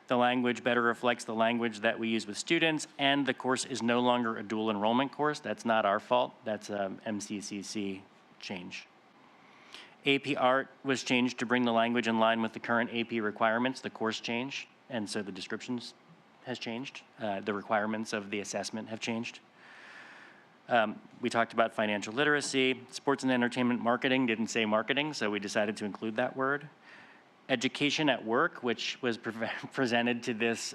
the language better reflects the language that we use with students, and the course is no longer a dual enrollment course. That's not our fault. That's a MCCC change. AP Art was changed to bring the language in line with the current AP requirements. The course changed, and so the descriptions has changed. The requirements of the assessment have changed. We talked about financial literacy. Sports and entertainment marketing didn't say marketing, so we decided to include that word. Education at Work, which was presented to this,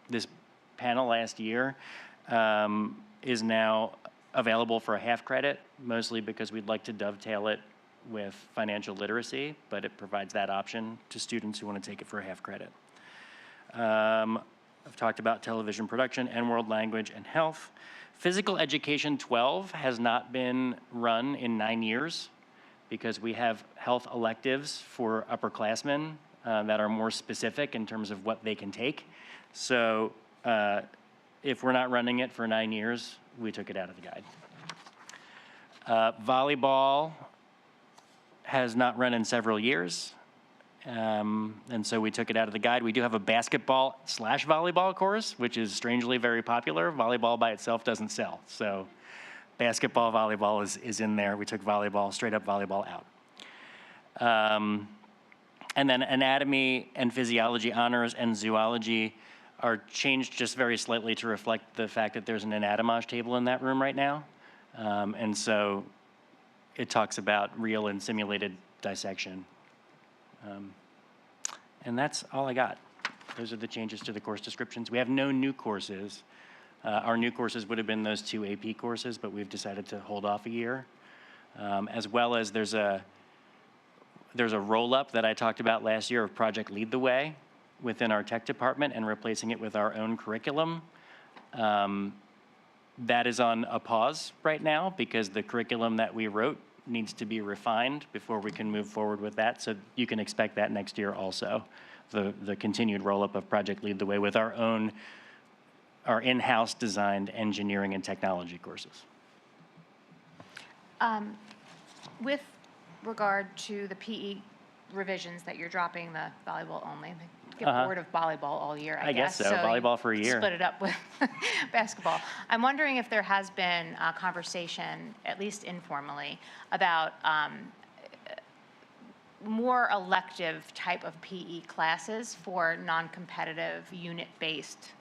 this panel last year, is now available for a half credit, mostly because we'd like to dovetail it with financial literacy, but it provides that option to students who want to take it for a half credit. I've talked about television production and world language and health. Physical education 12 has not been run in 9 years because we have health electives for upperclassmen that are more specific in terms of what they can take. So if we're not running it for 9 years, we took it out of the guide. Volleyball has not run in several years, and so we took it out of the guide. We do have a basketball/volleyball course, which is strangely very popular. Volleyball by itself doesn't sell, so basketball, volleyball is in there. We took volleyball, straight up volleyball out. And then anatomy and physiology honors and zoology are changed just very slightly to reflect the fact that there's an anatomage table in that room right now. And so it talks about real and simulated dissection. And that's all I got. Those are the changes to the course descriptions. We have no new courses. Our new courses would have been those 2 AP courses, but we've decided to hold off a year. As well as there's a roll-up that I talked about last year of Project Lead the Way within our tech department and replacing it with our own curriculum. That is on a pause right now because the curriculum that we wrote needs to be refined before we can move forward with that. So you can expect that next year also, the continued roll-up of Project Lead the Way with our in-house designed engineering and technology courses. With regard to the PE revisions that you're dropping the volleyball only, they get bored of volleyball all year, I guess. I guess so, volleyball for a year. Split it up with basketball. I'm wondering if there has been a conversation, at least informally, about more elective type of PE classes for non-competitive unit-based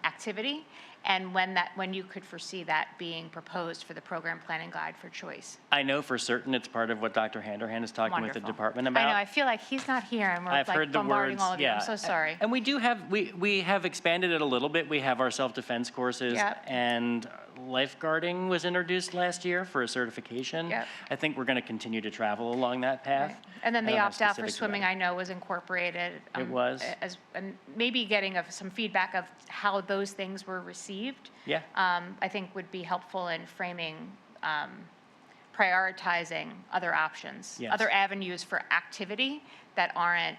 activity, and when you could foresee that being proposed for the program planning guide for choice. I know for certain it's part of what Dr. Handerhan is talking with the department about. I know, I feel like he's not here and we're I've like heard the bombarding words, all of you. I'm so sorry. And we do have, we have expanded it a little bit. We have our self-defense courses. Yep. And lifeguarding was introduced last year for a certification. Yep. I think we're going to continue to travel along that path. Right. And then I the don't have opt-out for specifics swimming, about I know, was incorporated. It was. And maybe getting some feedback of how those things were received. Yeah. I think would be helpful in framing, prioritizing other options, Yes. other avenues for activity that aren't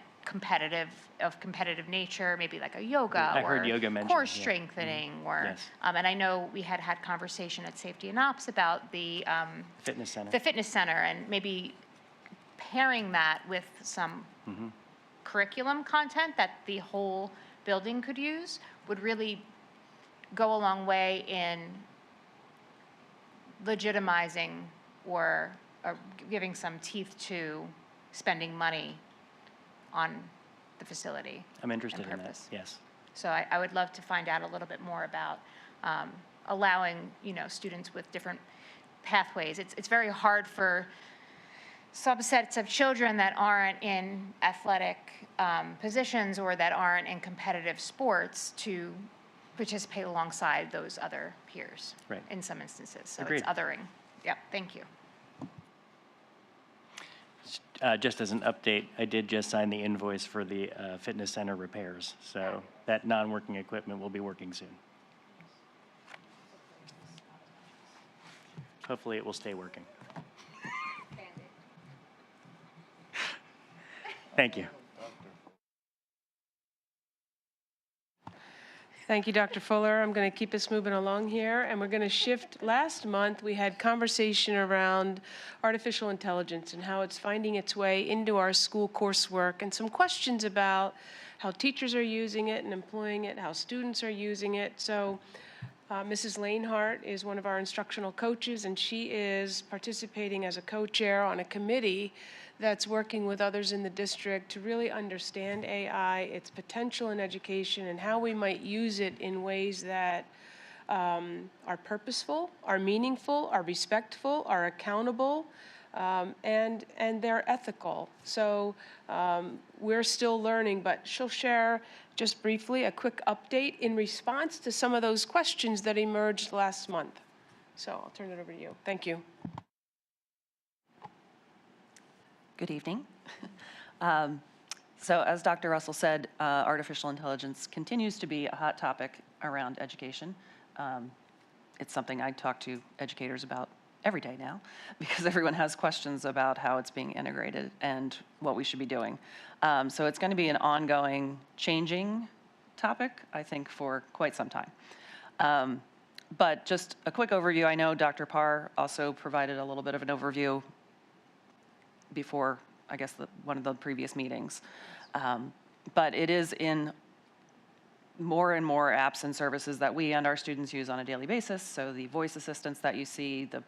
of competitive nature, maybe like a yoga I or heard yoga mentioned, core yeah. strengthening, or Yes. and I know we had conversation at Safety and Ops about the Fitness center. the fitness center, and maybe pairing that with some curriculum content that the whole building could use would really go a long way in legitimizing or giving some teeth to spending money on the facility. I'm interested and in that, purpose. yes. So I would love to find out a little bit more about allowing, students with different pathways. It's very hard for subsets of children that aren't in athletic positions or that aren't in competitive sports to participate alongside those other peers. Right. In some instances. So Agreed. it's othering. Yep, thank you. Just as an update, I did just sign the invoice for the fitness center repairs, so that non-working equipment will be working soon. Hopefully, it will stay working. Thank you. Thank you, Dr. Fuller. I'm going to keep us moving along here, and we're going to shift. Last month, we had conversation around artificial intelligence and how it's finding its way into our school coursework, and some questions about how teachers are using it and employing it, how students are using it. So Mrs. Lanehart is one of our instructional coaches, and she is participating as a co-chair on a committee that's working with others in the district to really understand AI, its potential in education, and how we might use it in ways that are purposeful, are meaningful, are respectful, are accountable, and they're ethical. So we're still learning, but she'll share just briefly a quick update in response to some of those questions that emerged last month. So I'll turn it over to you. Thank you. Good evening. So as Dr. Russell said, artificial intelligence continues to be a hot topic around education. It's something I talk to educators about every day now because everyone has questions about how it's being integrated and what we should be doing. So it's going to be an ongoing, changing topic, I think, for quite some time. But just a quick overview. I know Dr. Parr also provided a little bit of an overview before, I guess, one of the previous meetings. But it is in more and more apps and services that we and our students use on a daily basis. So the voice assistants that you see, the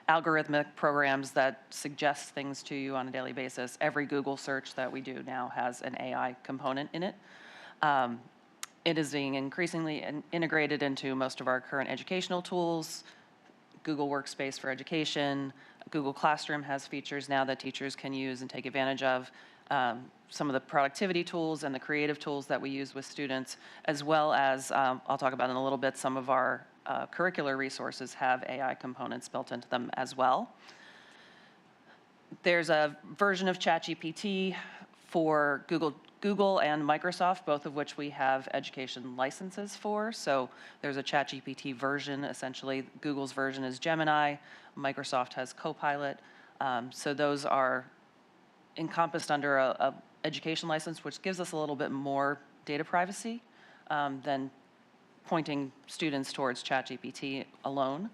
algorithmic programs that suggest things to you on a daily basis. Every Google search that we do now has an AI component in it. It is being increasingly integrated into most of our current educational tools. Google Workspace for Education. Google Classroom has features now that teachers can use and take advantage of. Some of the productivity tools and the creative tools that we use with students, as well as, I'll talk about in a little bit, some of our curricular resources have AI components built into them as well. There's a version of ChatGPT for Google and Microsoft, both of which we have education licenses for. So there's a ChatGPT version, essentially. Google's version is Gemini. Microsoft has Copilot. So those are encompassed under a education license, which gives us a little bit more data privacy than pointing students towards ChatGPT alone.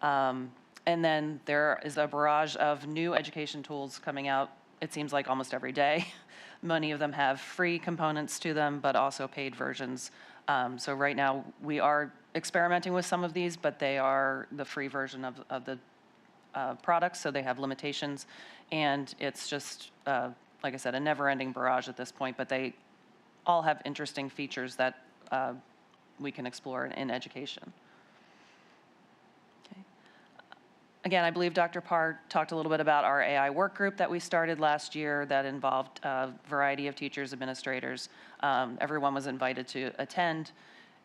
And then there is a barrage of new education tools coming out, it seems like almost every day. Many of them have free components to them, but also paid versions. So right now, we are experimenting with some of these, but they are the free version of the products, so they have limitations. And it's just, like I said, a never-ending barrage at this point, but they all have interesting features that we can explore in education. Okay. Again, I believe Dr. Parr talked a little bit about our AI work group that we started last year that involved a variety of teachers, administrators. Everyone was invited to attend,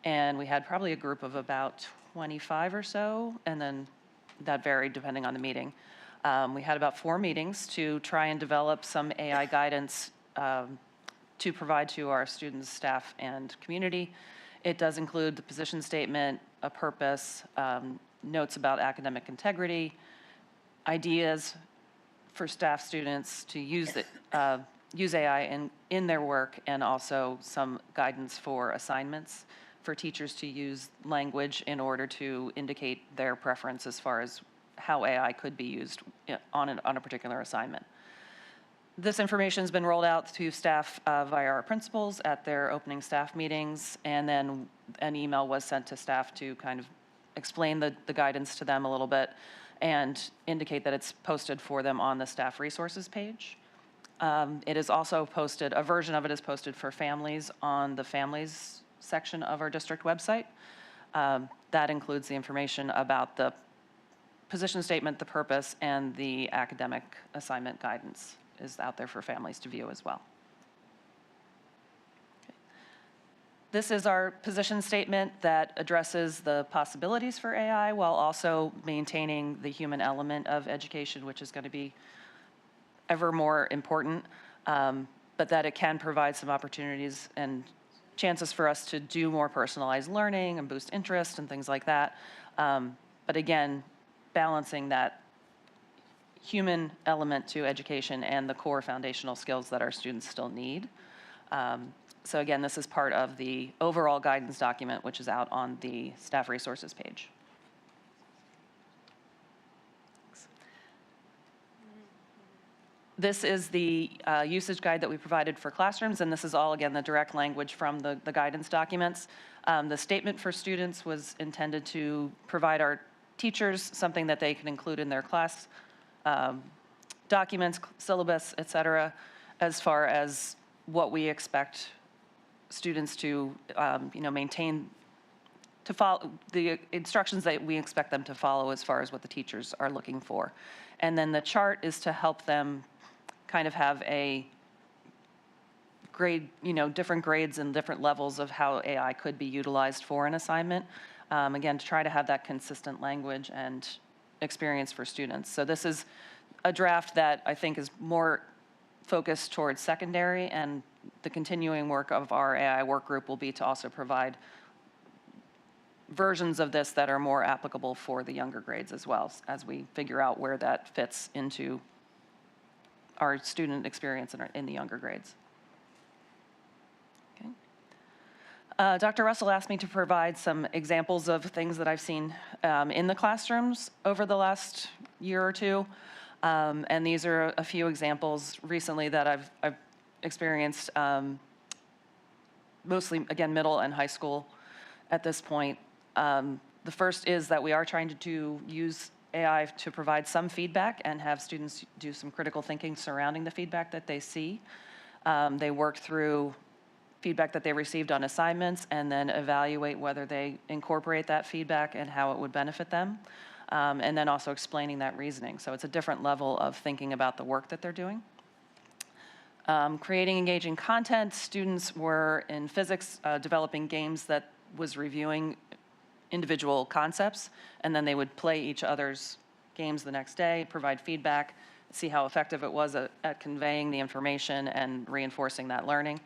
and we had probably a group of about 25 or so, and then that varied depending on the meeting. We had about 4 meetings to try and develop some AI guidance to provide to our students, staff, and community. It does include the position statement, a purpose, notes about academic integrity, ideas for staff, students to use use AI in their work, and also some guidance for assignments for teachers to use language in order to indicate their preference as far as how AI could be used on a particular assignment. This information has been rolled out to staff via our principals at their opening staff meetings, and then an email was sent to staff to kind of explain the guidance to them a little bit and indicate that it's posted for them on the staff resources page. It is also posted, a version of it is posted for families on the families section of our district website. That includes the information about the position statement, the purpose, and the academic assignment guidance is out there for families to view as well. Okay. This is our position statement that addresses the possibilities for AI while also maintaining the human element of education, which is going to be ever more important, but that it can provide some opportunities and chances for us to do more personalized learning and boost interest and things like that. But again, balancing that human element to education and the core foundational skills that our students still need. So again, this is part of the overall guidance document, which is out on the staff resources page. This is the usage guide that we provided for classrooms, and this is all, again, the direct language from the guidance documents. The statement for students was intended to provide our teachers something that they can include in their class documents, syllabus, et cetera, as far as what we expect students to, maintain, to follow, the instructions that we expect them to follow as far as what the teachers are looking for. And then the chart is to help them kind of have a grade, different grades and different levels of how AI could be utilized for an assignment. Again, to try to have that consistent language and experience for students. So this is a draft that I think is more focused towards secondary, and the continuing work of our AI work group will be to also provide versions of this that are more applicable for the younger grades as well, as we figure out where that fits into our student experience in the younger grades. Okay. Dr. Russell asked me to provide some examples of things that I've seen in the classrooms over the last year or two. And these are a few examples recently that I've experienced, mostly, again, middle and high school at this point. The first is that we are trying to use AI to provide some feedback and have students do some critical thinking surrounding the feedback that they see. They work through feedback that they received on assignments and then evaluate whether they incorporate that feedback and how it would benefit them. And then also explaining that reasoning. So it's a different level of thinking about the work that they're doing. Creating engaging content. Students were in physics developing games that was reviewing individual concepts, and then they would play each other's games the next day, provide feedback, see how effective it was at conveying the information and reinforcing that learning.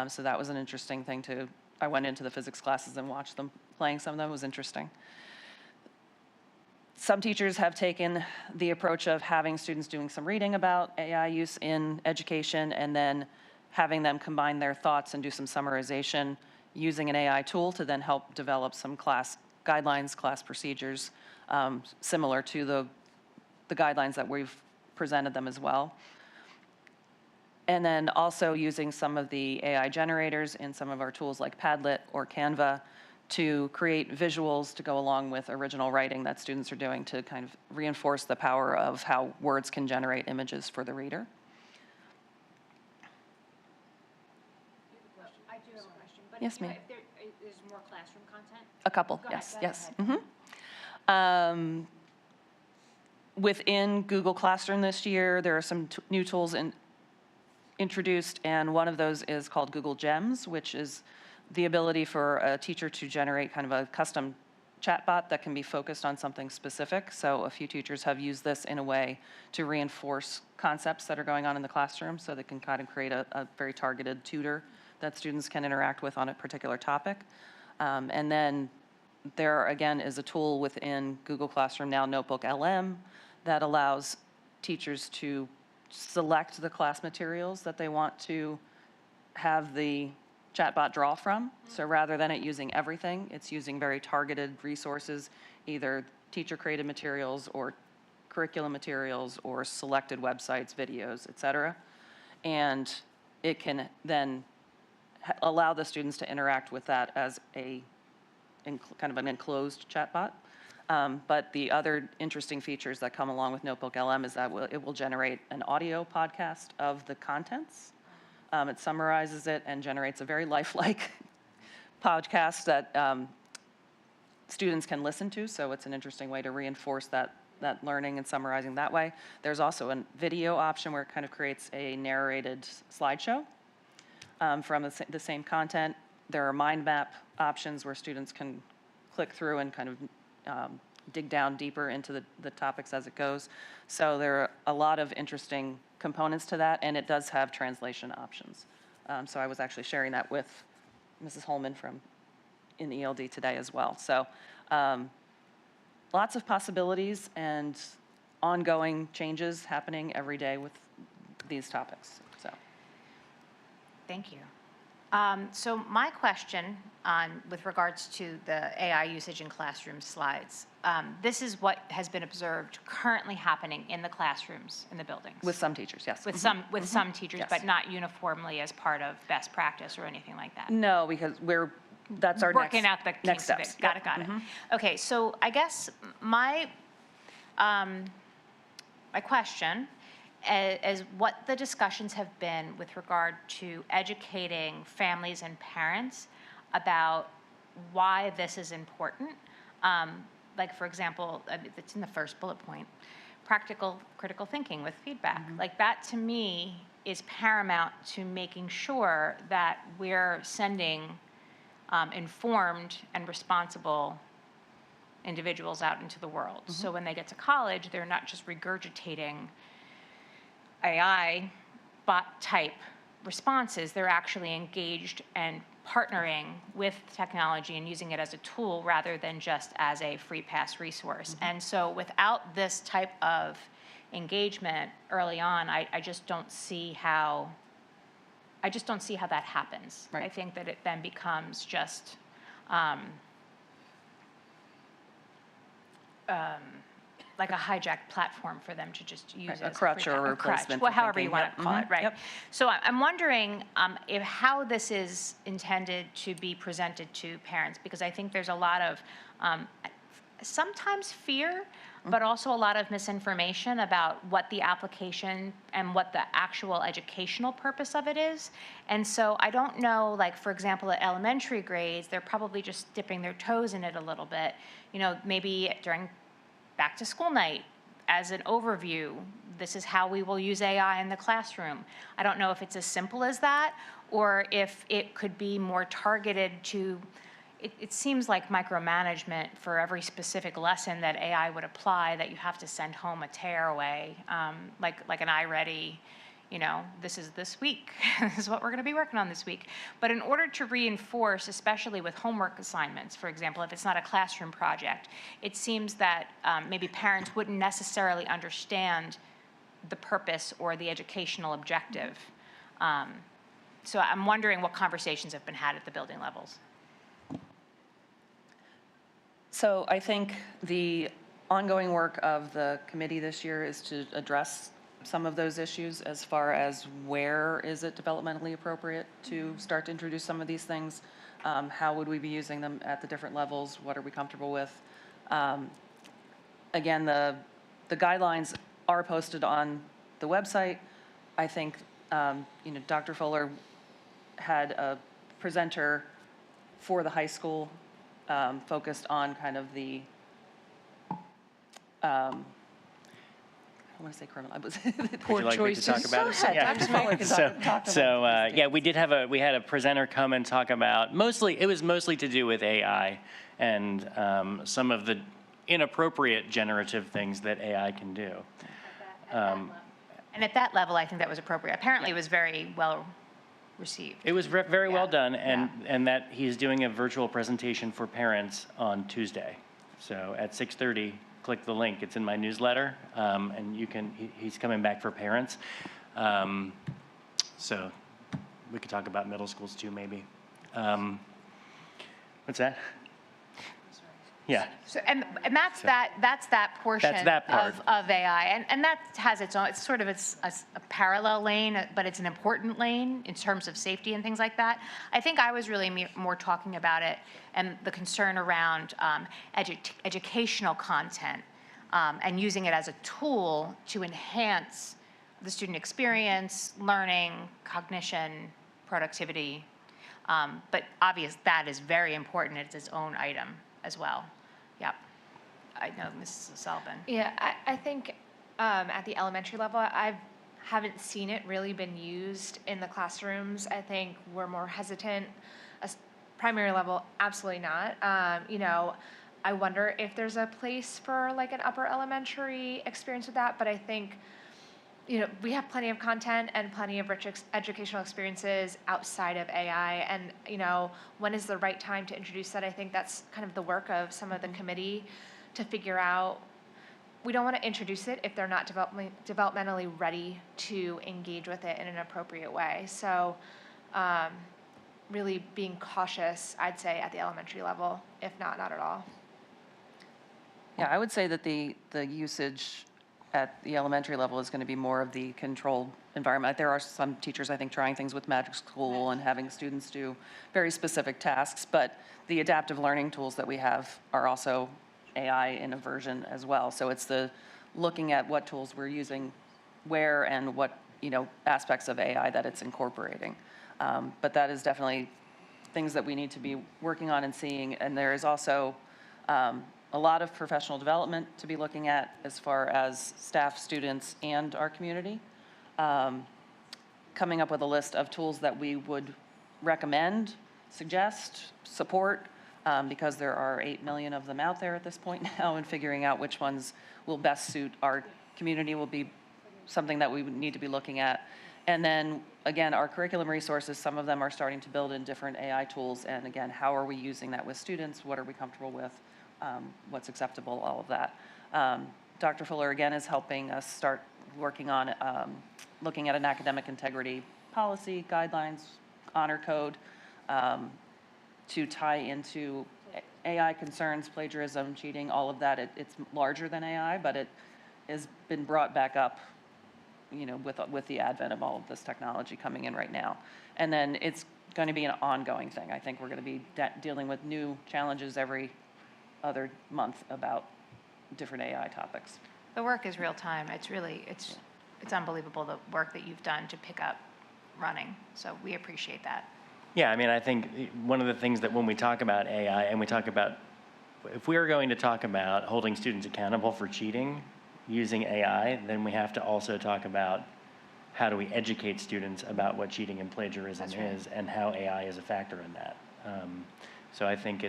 So that was an interesting thing I went into the physics classes and watched them playing some of them. It was interesting. Some teachers have taken the approach of having students doing some reading about AI use in education and then having them combine their thoughts and do some summarization using an AI tool to then help develop some class guidelines, class procedures, similar to the guidelines that we've presented them as well. And then also using some of the AI generators in some of our tools like Padlet or Canva to create visuals to go along with original writing that students are doing to kind of reinforce the power of how words can generate images for the reader. I do have a question. But Yes, ma'am. if there's more classroom content? A couple, Go ahead, yes, go ahead. yes. Within Google Classroom this year, there are some new tools introduced, and one of those is called Google Gems, which is the ability for a teacher to generate kind of a custom chatbot that can be focused on something specific. So a few teachers have used this in a way to reinforce concepts that are going on in the classroom, so they can kind of create a very targeted tutor that students can interact with on a particular topic. And then there, again, is a tool within Google Classroom now, Notebook LM, that allows teachers to select the class materials that they want to have the chatbot draw from. So rather than it using everything, it's using very targeted resources, either teacher-created materials or curriculum materials or selected websites, videos, et cetera. And it can then allow the students to interact with that as a kind of an enclosed chatbot. But the other interesting features that come along with Notebook LM is that it will generate an audio podcast of the contents. It summarizes it and generates a very lifelike podcast that students can listen to. So it's an interesting way to reinforce that learning and summarizing that way. There's also a video option where it kind of creates a narrated slideshow from the same content. There are mind map options where students can click through and kind of dig down deeper into the topics as it goes. So there are a lot of interesting components to that, and it does have translation options. So I was actually sharing that with Mrs. Holman in ELD today as well. So lots of possibilities and ongoing changes happening every day with these topics. So. Thank you. So my question with regards to the AI usage in classroom slides, this is what has been observed currently happening in the classrooms in the buildings. With some teachers, yes. With some teachers, Yes. but not uniformly as part of best practice or anything like that. No, because that's our Working out the kinks of steps. it. Got it. Okay, so I guess my question is what the discussions have been with regard to educating families and parents about why this is important. Like, for example, it's in the first bullet point, practical critical thinking with feedback. Like, that to me is paramount to making sure that we're sending informed and responsible individuals out into the world. So when they get to college, they're not just regurgitating AI bot type responses, they're actually engaged and partnering with technology and using it as a tool rather than just as a free pass resource. And so without this type of engagement early on, I just don't see how that happens. Right. I think that it then becomes just like a hijacked platform for them to just use A as crutch free or a pass. replacement Well, for however you thinking. want to call it, right? Yep. So I'm wondering if how this is intended to be presented to parents, because I think there's a lot of sometimes fear, but also a lot of misinformation about what the application and what the actual educational purpose of it is. And so I don't know, like, for example, at elementary grades, they're probably just dipping their toes in it a little bit. You know, maybe during back to school night, as an overview, this is how we will use AI in the classroom. I don't know if it's as simple as that, or if it could be more targeted to, it seems like micromanagement for every specific lesson that AI would apply, that you have to send home a tearaway, like an iReady, you know, this is this week, this is what we're gonna be working on this week. But in order to reinforce, especially with homework assignments, for example, if it's not a classroom project, it seems that maybe parents wouldn't necessarily understand the purpose or the educational objective. So I'm wondering what conversations have been had at the building levels. So I think the ongoing work of the committee this year is to address some of those issues as far as where is it developmentally appropriate to start to introduce some of these things? How would we be using them at the different levels? What are we comfortable with? Again, the guidelines are posted on the website. I think, you know, Dr. Fuller had a presenter for the high school focused on kind of the, I want to say criminal. Poor Would you like me to talk choices. about it? Go ahead, Dr. Fuller can talk about Yeah, we had a presenter come and talk about, it was mostly to do with AI and some of the inappropriate generative things that AI can do. And at that level, I think that was appropriate. Apparently, it was very well received. It was very well done, yeah. and that he's doing a virtual presentation for parents on Tuesday. So at 6:30, click the link. It's in my newsletter, and you can, he's coming back for parents. So we could talk about middle schools too, maybe. What's that? Yeah. So, and that's that portion That's that part. of AI, and that has its own, it's sort of a parallel lane, but it's an important lane in terms of safety and things like that. I think I was really more talking about it and the concern around educational content and using it as a tool to enhance the student experience, learning, cognition, productivity. But obvious, that is very important. It's its own item as well. Yep. I know, Mrs. Sullivan. Yeah, I think at the elementary level, I haven't seen it really been used in the classrooms. I think we're more hesitant. Primary level, absolutely not. You know, I wonder if there's a place for like an upper elementary experience with that, but I think, you know, we have plenty of content and plenty of rich educational experiences outside of AI. And, you know, when is the right time to introduce that? I think that's kind of the work of some of the committee to figure out. We don't want to introduce it if they're not developmentally ready to engage with it in an appropriate way. So really being cautious, I'd say, at the elementary level, if not at all. Yeah, I would say that the usage at the elementary level is going to be more of the controlled environment. There are some teachers, I think, trying things with Magic School and having students do very specific tasks, but the adaptive learning tools that we have are also AI in a version as well. So it's the looking at what tools we're using where and what, you know, aspects of AI that it's incorporating. But that is definitely things that we need to be working on and seeing. And there is also a lot of professional development to be looking at as far as staff, students, and our community. Coming up with a list of tools that we would recommend, suggest, support, because there are 8 million of them out there at this point now, and figuring out which ones will best suit our community will be something that we would need to be looking at. And then, again, our curriculum resources, some of them are starting to build in different AI tools, and again, how are we using that with students? What are we comfortable with? What's acceptable, all of that. Dr. Fuller, again, is helping us start working on looking at an academic integrity policy, guidelines, honor code, to tie into AI concerns, plagiarism, cheating, all of that. It's larger than AI, but it has been brought back up, you know, with the advent of all of this technology coming in right now. And then it's going to be an ongoing thing. I think we're going to be dealing with new challenges every other month about different AI topics. The work is real time. It's really, it's unbelievable the work that you've done to pick up running. So we appreciate that. Yeah, I mean, I think one of the things that when we talk about AI and we talk about, if we are going to talk about holding students accountable for cheating using AI, then we have to also talk about how do we educate students about what cheating and plagiarism is and how AI is a factor in that. So I think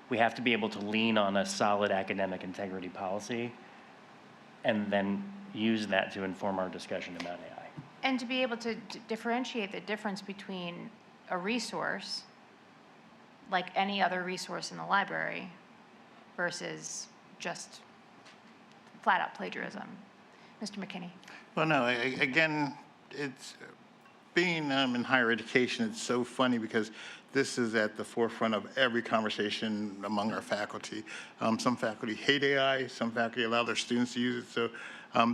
we have to be able to lean on a solid academic integrity policy and then use that to inform our discussion about AI. And to be able to differentiate the difference between a resource, like any other resource in the library, versus just flat-out plagiarism. Mr. McKinney. Well, no, again, it's being in higher education, it's so funny because this is at the forefront of every conversation among our faculty. Some faculty hate AI, some faculty allow their students to use it. So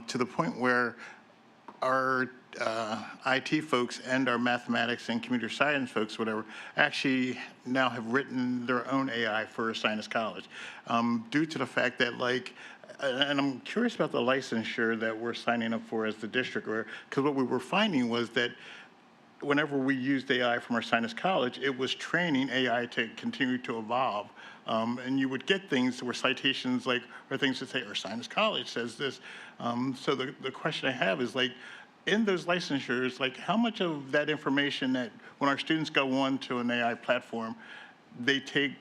to the point where our IT folks and our mathematics and computer science folks, whatever, actually now have written their own AI for Sinus College due to the fact that, like, and I'm curious about the licensure that we're signing up for as the district, because what we were finding was that whenever we used AI from our Sinus College, it was training AI to continue to evolve. And you would get things where citations like, or things that say, our Sinus College says this. So the question I have is, like, in those licensures, like, how much of that information that when our students go on to an AI platform, they take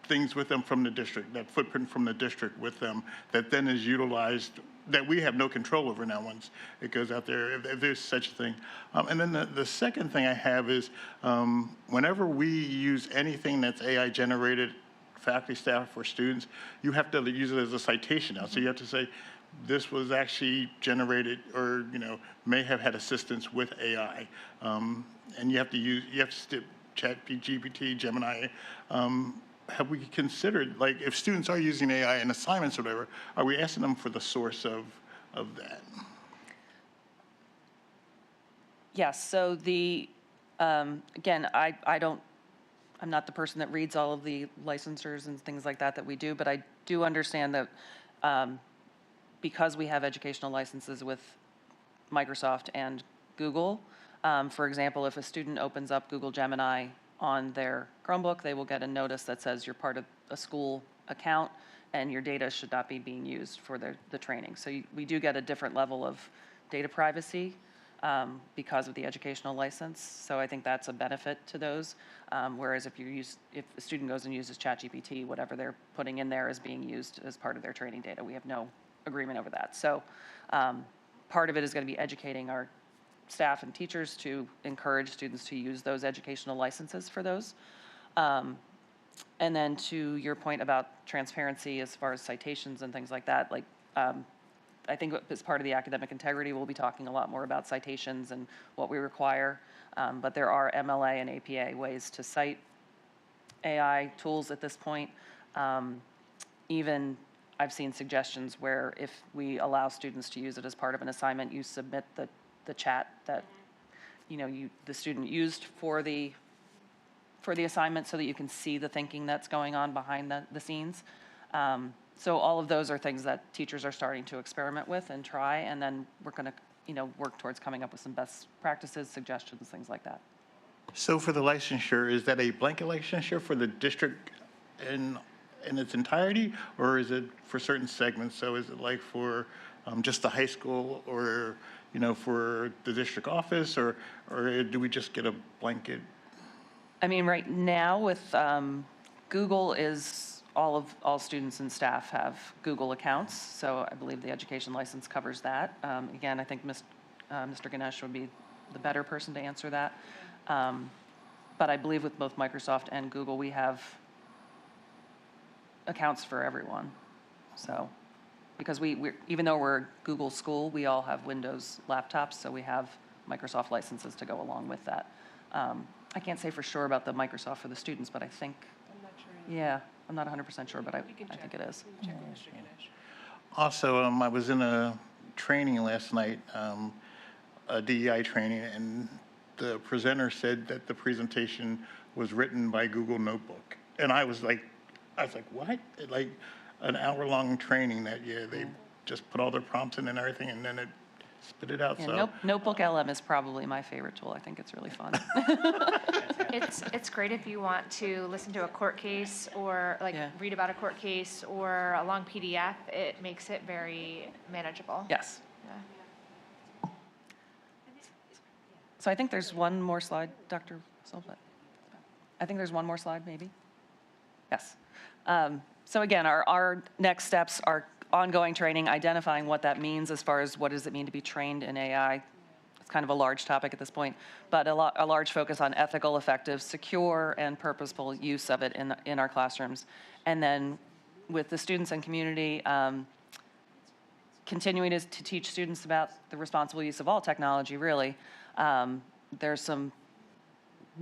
things with them from the district, that footprint from the district with them, that then is utilized, that we have no control over now once it goes out there, if there's such a thing. And then the second thing I have is whenever we use anything that's AI generated faculty, staff, or students, you have to use it as a citation now. So you have to say, this was actually generated or, may have had assistance with AI. And you have to stip ChatGPT, Gemini. Have we considered, like, if students are using AI in assignments or whatever, are we asking them for the source of that? Yes, so again, I'm not the person that reads all of the licensures and things like that we do, but I do understand that because we have educational licenses with Microsoft and Google, for example, if a student opens up Google Gemini on their Chromebook, they will get a notice that says you're part of a school account and your data should not be being used for the training. So we do get a different level of data privacy because of the educational license. So I think that's a benefit to those. Whereas if a student goes and uses ChatGPT, whatever they're putting in there is being used as part of their training data. We have no agreement over that. So part of it is going to be educating our staff and teachers to encourage students to use those educational licenses for those. And then to your point about transparency as far as citations and things like that, like I think as part of the academic integrity, we'll be talking a lot more about citations and what we require. But there are MLA and APA ways to cite AI tools at this point. Even I've seen suggestions where if we allow students to use it as part of an assignment, you submit the chat that the student used for the assignment so that you can see the thinking that's going on behind the scenes. So all of those are things that teachers are starting to experiment with and try, and then we're going to work towards coming up with some best practices, suggestions, things like that. So for the licensure, is that a blanket licensure for the district in its entirety, or is it for certain segments? So is it like for just the high school, or for the district office, or do we just get a blanket? I mean, right now with Google is all students and staff have Google accounts, so I believe the education license covers that. Again, I think Mr. Ganesh would be the better person to answer that. But I believe with both Microsoft and Google, we have accounts for everyone. So, because even though we're a Google school, we all have Windows laptops, so we have Microsoft licenses to go along with that. I can't say for sure about the Microsoft for the students, but I think, yeah, I'm not 100% sure, but I think it is. Also, I was in a training last night, a DEI training, and the presenter said that the presentation was written by Google Notebook. And I was like, what? Like an hour-long training that, they just put all their prompts in and everything, and then it spit it out. Yeah, So Notebook LM is probably my favorite tool. I think it's really fun. It's great if you want to listen to a court case or read about a court case or a long PDF. It makes it very manageable. Yes. Yeah. So I think there's one more slide, Dr. Silva. I think there's one more slide, maybe. Yes. So again, our next steps are ongoing training, identifying what that means as far as what does it mean to be trained in AI. It's kind of a large topic at this point, but a large focus on ethical, effective, secure, and purposeful use of it in our classrooms. And then with the students and community, continuing to teach students about the responsible use of all technology, really. There's some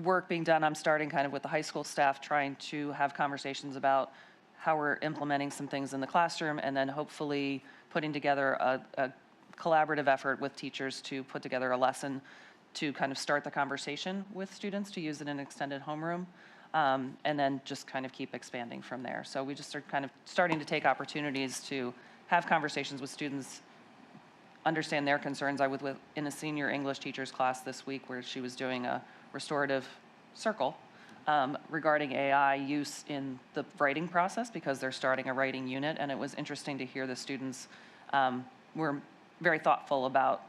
work being done. I'm starting kind of with the high school staff, trying to have conversations about how we're implementing some things in the classroom, and then hopefully putting together a collaborative effort with teachers to put together a lesson to kind of start the conversation with students to use it in an extended homeroom, and then just kind of keep expanding from there. So we just are kind of starting to take opportunities to have conversations with students, understand their concerns. I was in a senior English teacher's class this week where she was doing a restorative circle regarding AI use in the writing process because they're starting a writing unit, and it was interesting to hear the students were very thoughtful about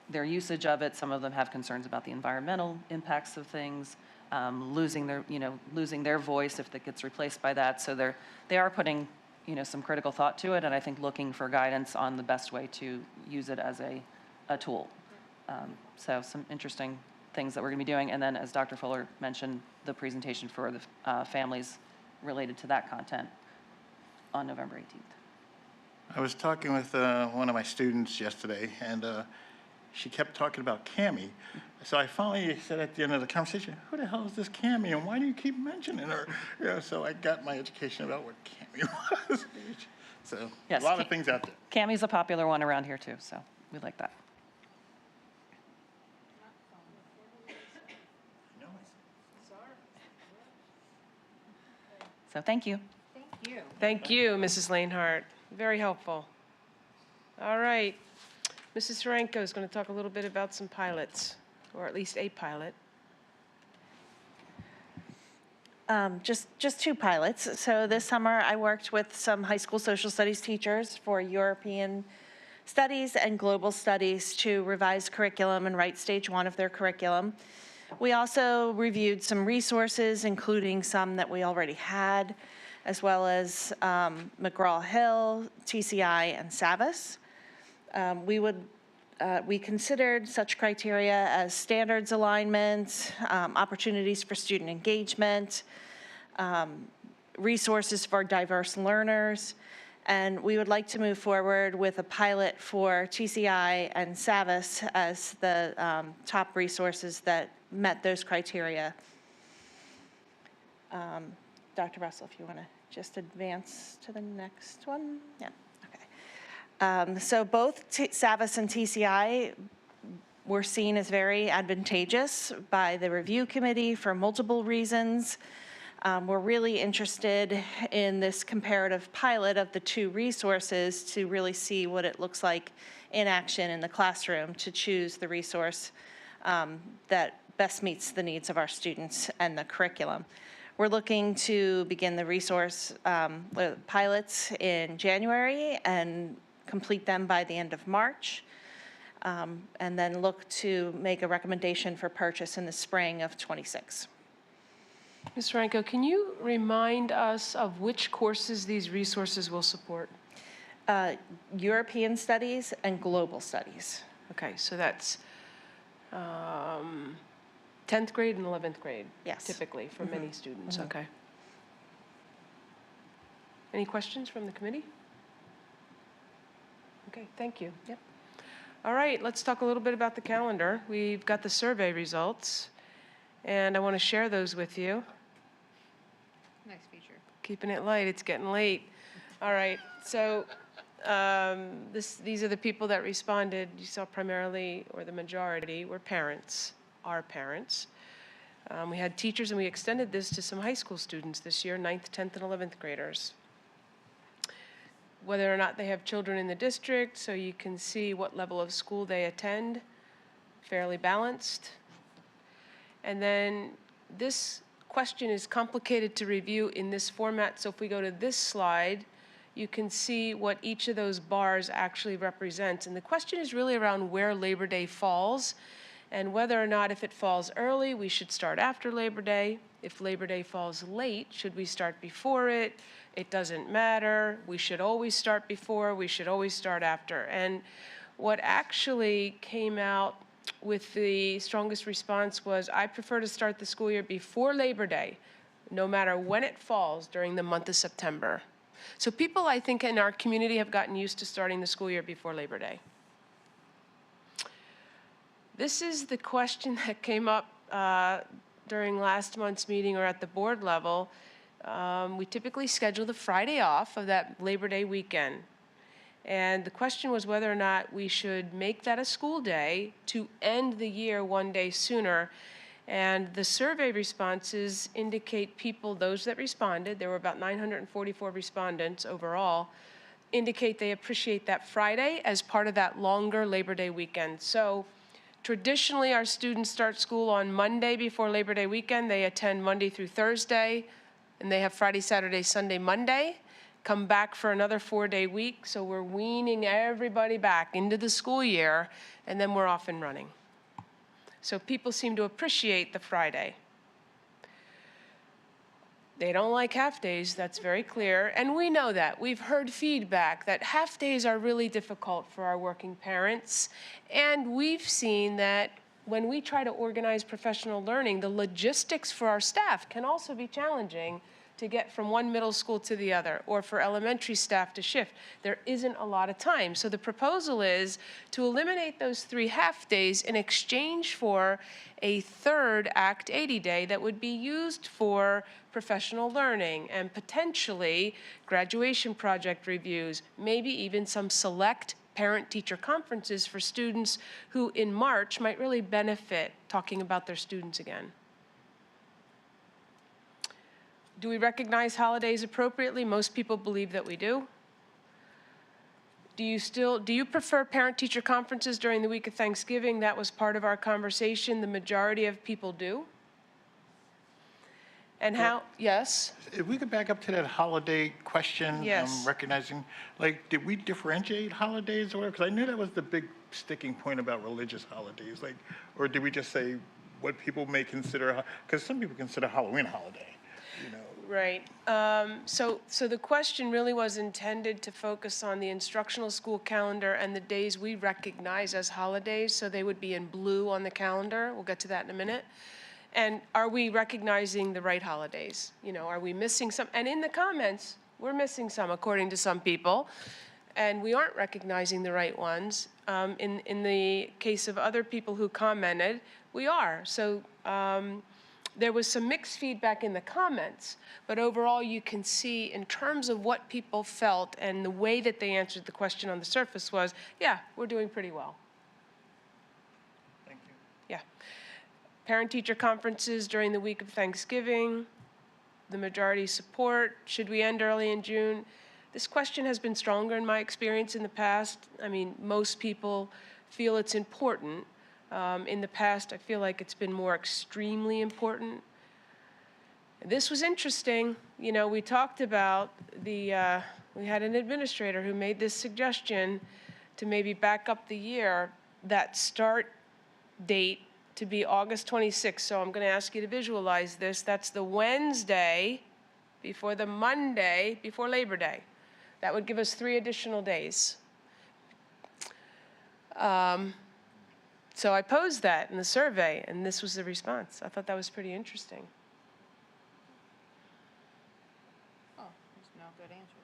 their usage of it. Some of them have concerns about the environmental impacts of things, losing their voice if that gets replaced by that. So they are putting some critical thought to it, and I think looking for guidance on the best way to use it as a tool. So some interesting things that we're going to be doing. And then, as Dr. Fuller mentioned, the presentation for the families related to that content on November 18th. I was talking with one of my students yesterday, and she kept talking about Cammie. So I finally said at the end of the conversation, who the hell is this Cammie, and why do you keep mentioning her? You know, so I got my education about what Cammie was. So Yes, a lot of things out there. Cammie's a popular one around here too, so we like that. So thank you. Thank you, Mrs. Lanehart. Very helpful. All right. Mrs. Sarenko is going to talk a little bit about some pilots, or at least a pilot. Just two pilots. So this summer, I worked with some high school social studies teachers for European studies and global studies to revise curriculum and write stage 1 of their curriculum. We also reviewed some resources, including some that we already had, as well as McGraw-Hill, TCI, and SAVIS. We considered such criteria as standards alignment, opportunities for student engagement, resources for diverse learners, and we would like to move forward with a pilot for TCI and SAVIS as the top resources that met those criteria. Dr. Russell, if you want to just advance to the next one. Yeah, okay. So both SAVIS and TCI were seen as very advantageous by the review committee for multiple reasons. We're really interested in this comparative pilot of the two resources to really see what it looks like in action in the classroom to choose the resource that best meets the needs of our students and the curriculum. We're looking to begin the resource pilots in January and complete them by the end of March, and then look to make a recommendation for purchase in the spring of '26. Ms. Sarenko, can you remind us of which courses these resources will support? European studies and global studies. Okay, so that's 10th grade and 11th grade? Yes. Typically, for many students, okay. Any questions from the committee? Okay, thank you. Yep. All right, let's talk a little bit about the calendar. We've got the survey results, and I want to share those with you. Nice feature. Keeping it light, it's getting late. All right, so these are the people that responded. You saw primarily, or the majority, were parents, our parents. We had teachers, and we extended this to some high school students this year, 9th, 10th, and 11th graders. Whether or not they have children in the district, so you can see what level of school they attend, fairly balanced. And then this question is complicated to review in this format, so if we go to this slide, you can see what each of those bars actually represents. And the question is really around where Labor Day falls, and whether or not if it falls early, we should start after Labor Day. If Labor Day falls late, should we start before it? It doesn't matter. We should always start before. We should always start after. And what actually came out with the strongest response was, I prefer to start the school year before Labor Day, no matter when it falls during the month of September. So people, I think, in our community have gotten used to starting the school year before Labor Day. This is the question that came up during last month's meeting or at the board level. We typically schedule the Friday off of that Labor Day weekend. And the question was whether or not we should make that a school day to end the year one day sooner. And the survey responses indicate people, those that responded, there were about 944 respondents overall, indicate they appreciate that Friday as part of that longer Labor Day weekend. So traditionally, our students start school on Monday before Labor Day weekend. They attend Monday through Thursday, and they have Friday, Saturday, Sunday, Monday. Come back for another 4-day week. So we're weaning everybody back into the school year, and then we're off and running. So people seem to appreciate the Friday. They don't like half-days, that's very clear, and we know that. We've heard feedback that half-days are really difficult for our working parents, and we've seen that when we try to organize professional learning, the logistics for our staff can also be challenging to to get from one middle school to the other, or for elementary staff to shift. There isn't a lot of time. So the proposal is to eliminate those 3 half-days in exchange for a third Act 80 day that would be used for professional learning and potentially graduation project reviews, maybe even some select parent-teacher conferences for students who in March might really benefit talking about their students again. Do we recognize holidays appropriately? Most people believe that we do. Do you prefer parent-teacher conferences during the week of Thanksgiving? That was part of our conversation. The majority of people do. And how, yes? If we could back up to that holiday question, Yes. recognizing, like, did we differentiate holidays or, because I knew that was the big sticking point about religious holidays, like, or did we just say what people may consider, because some people consider Halloween a holiday, you know? Right. So the question really was intended to focus on the instructional school calendar and the days we recognize as holidays, so they would be in blue on the calendar. We'll get to that in a minute. And are we recognizing the right holidays? You know, are we missing some? And in the comments, we're missing some, according to some people, and we aren't recognizing the right ones. In the case of other people who commented, we are. So there was some mixed feedback in the comments, but overall you can see in terms of what people felt and the way that they answered the question on the surface was, yeah, we're doing pretty well. Thank you. Yeah. Parent-teacher conferences during the week of Thanksgiving, the majority support. Should we end early in June? This question has been stronger in my experience in the past. I mean, most people feel it's important. In the past, I feel like it's been more extremely important. This was interesting. You know, we talked about we had an administrator who made this suggestion to maybe back up the year, that start date to be August 26th. So I'm going to ask you to visualize this. That's the Wednesday before the Monday before Labor Day. That would give us 3 additional days. So I posed that in the survey, and this was the response. I thought that was pretty interesting. Oh, there's no good answer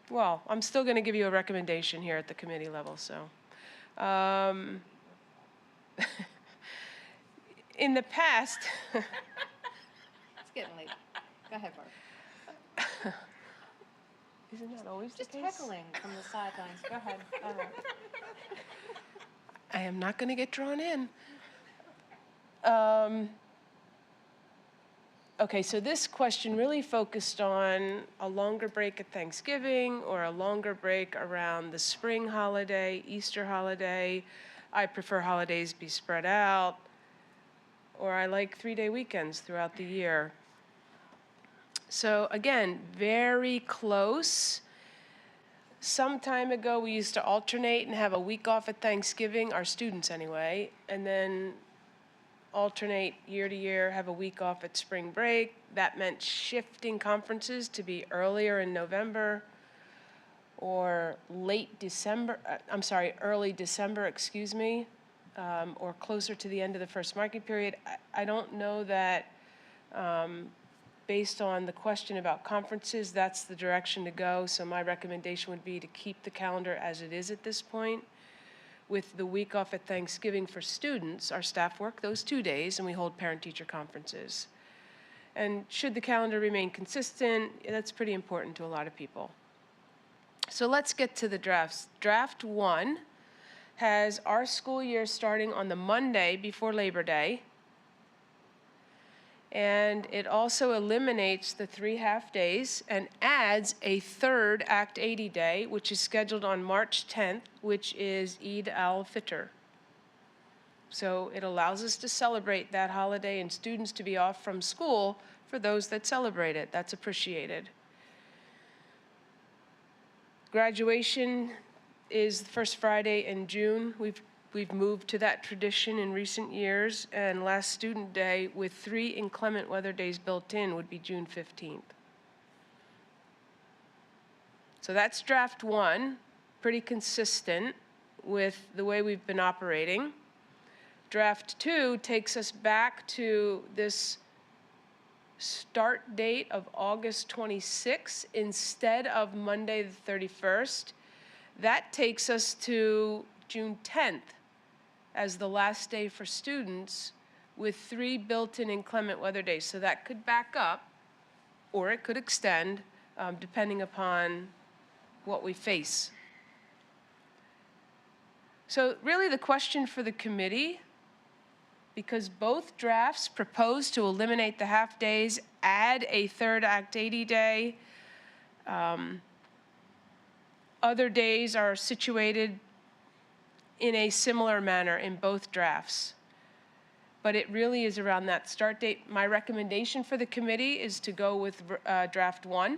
there. Well, I'm still going to give you a recommendation here at the committee level, so. In the past, It's getting late. Go ahead, Barb. isn't that always Just the case? heckling from the sidelines. Go ahead. All right. I am not going to get drawn in. Okay, so this question really focused on a longer break at Thanksgiving or a longer break around the spring holiday, Easter holiday. I prefer holidays be spread out, or I like 3-day weekends throughout the year. So again, very close. Some time ago, we used to alternate and have a week off at Thanksgiving, our students anyway, and then alternate year to year, have a week off at spring break. That meant shifting conferences to be earlier in November or late December, early December, excuse me, or closer to the end of the first marking period. I don't know that based on the question about conferences, that's the direction to go. So my recommendation would be to keep the calendar as it is at this point, with the week off at Thanksgiving for students. Our staff work those 2 days, and we hold parent-teacher conferences. And should the calendar remain consistent, that's pretty important to a lot of people. So let's get to the drafts. Draft 1 has our school year starting on the Monday before Labor Day. And it also eliminates the 3 half-days and adds a third Act 80 day, which is scheduled on March 10th, which is Eid al-Fitr. So it allows us to celebrate that holiday and students to be off from school for those that celebrate it. That's appreciated. Graduation is the first Friday in June. We've moved to that tradition in recent years, and last student day with 3 inclement weather days built in would be June 15th. So that's draft 1, pretty consistent with the way we've been operating. Draft 2 takes us back to this start date of August 26th instead of Monday, the 31st. That takes us to June 10th as the last day for students with 3 built-in inclement weather days. So that could back up, or it could extend, depending upon what we face. So really the question for the committee, because both drafts propose to eliminate the half-days, add a third Act 80 day. Other days are situated in a similar manner in both drafts. But it really is around that start date. My recommendation for the committee is to go with draft 1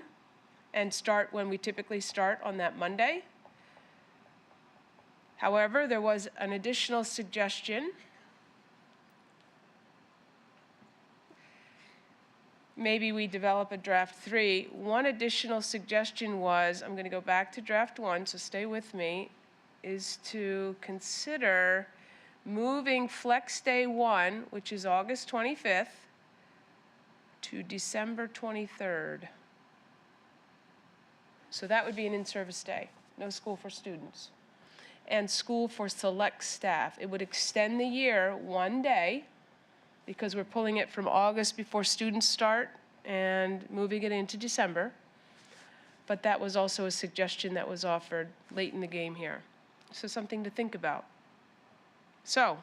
and start when we typically start on that Monday. However, there was an additional suggestion. Maybe we develop a draft 3. One additional suggestion was, I'm going to go back to draft 1, so stay with me, is to consider moving Flex Day 1, which is August 25th, to December 23rd. So that would be an in-service day, no school for students. And school for select staff. It would extend the year 1 day, because we're pulling it from August before students start and moving it into December. But that was also a suggestion that was offered late in the game here. So something to think about. So,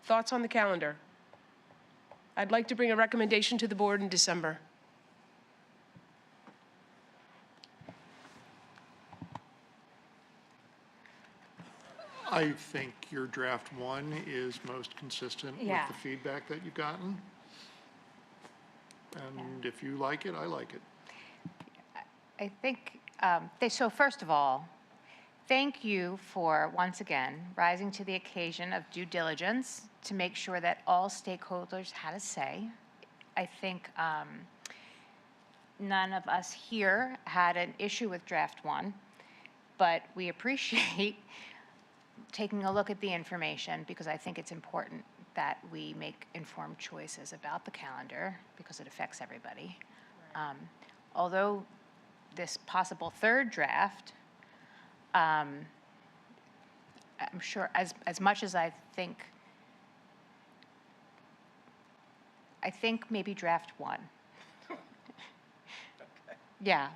thoughts on the calendar? I'd like to bring a recommendation to the board in December. I think your draft 1 is most consistent with Yeah. the feedback that you've gotten. And if you like it, I like it. I think, so first of all, thank you for, once again, rising to the occasion of due diligence to make sure that all stakeholders had a say. I think none of us here had an issue with draft 1, but we appreciate taking a look at the information, because I think it's important that we make informed choices about the calendar, because it affects everybody. Although this possible third draft, I'm sure as much as I think maybe draft 1. Yeah.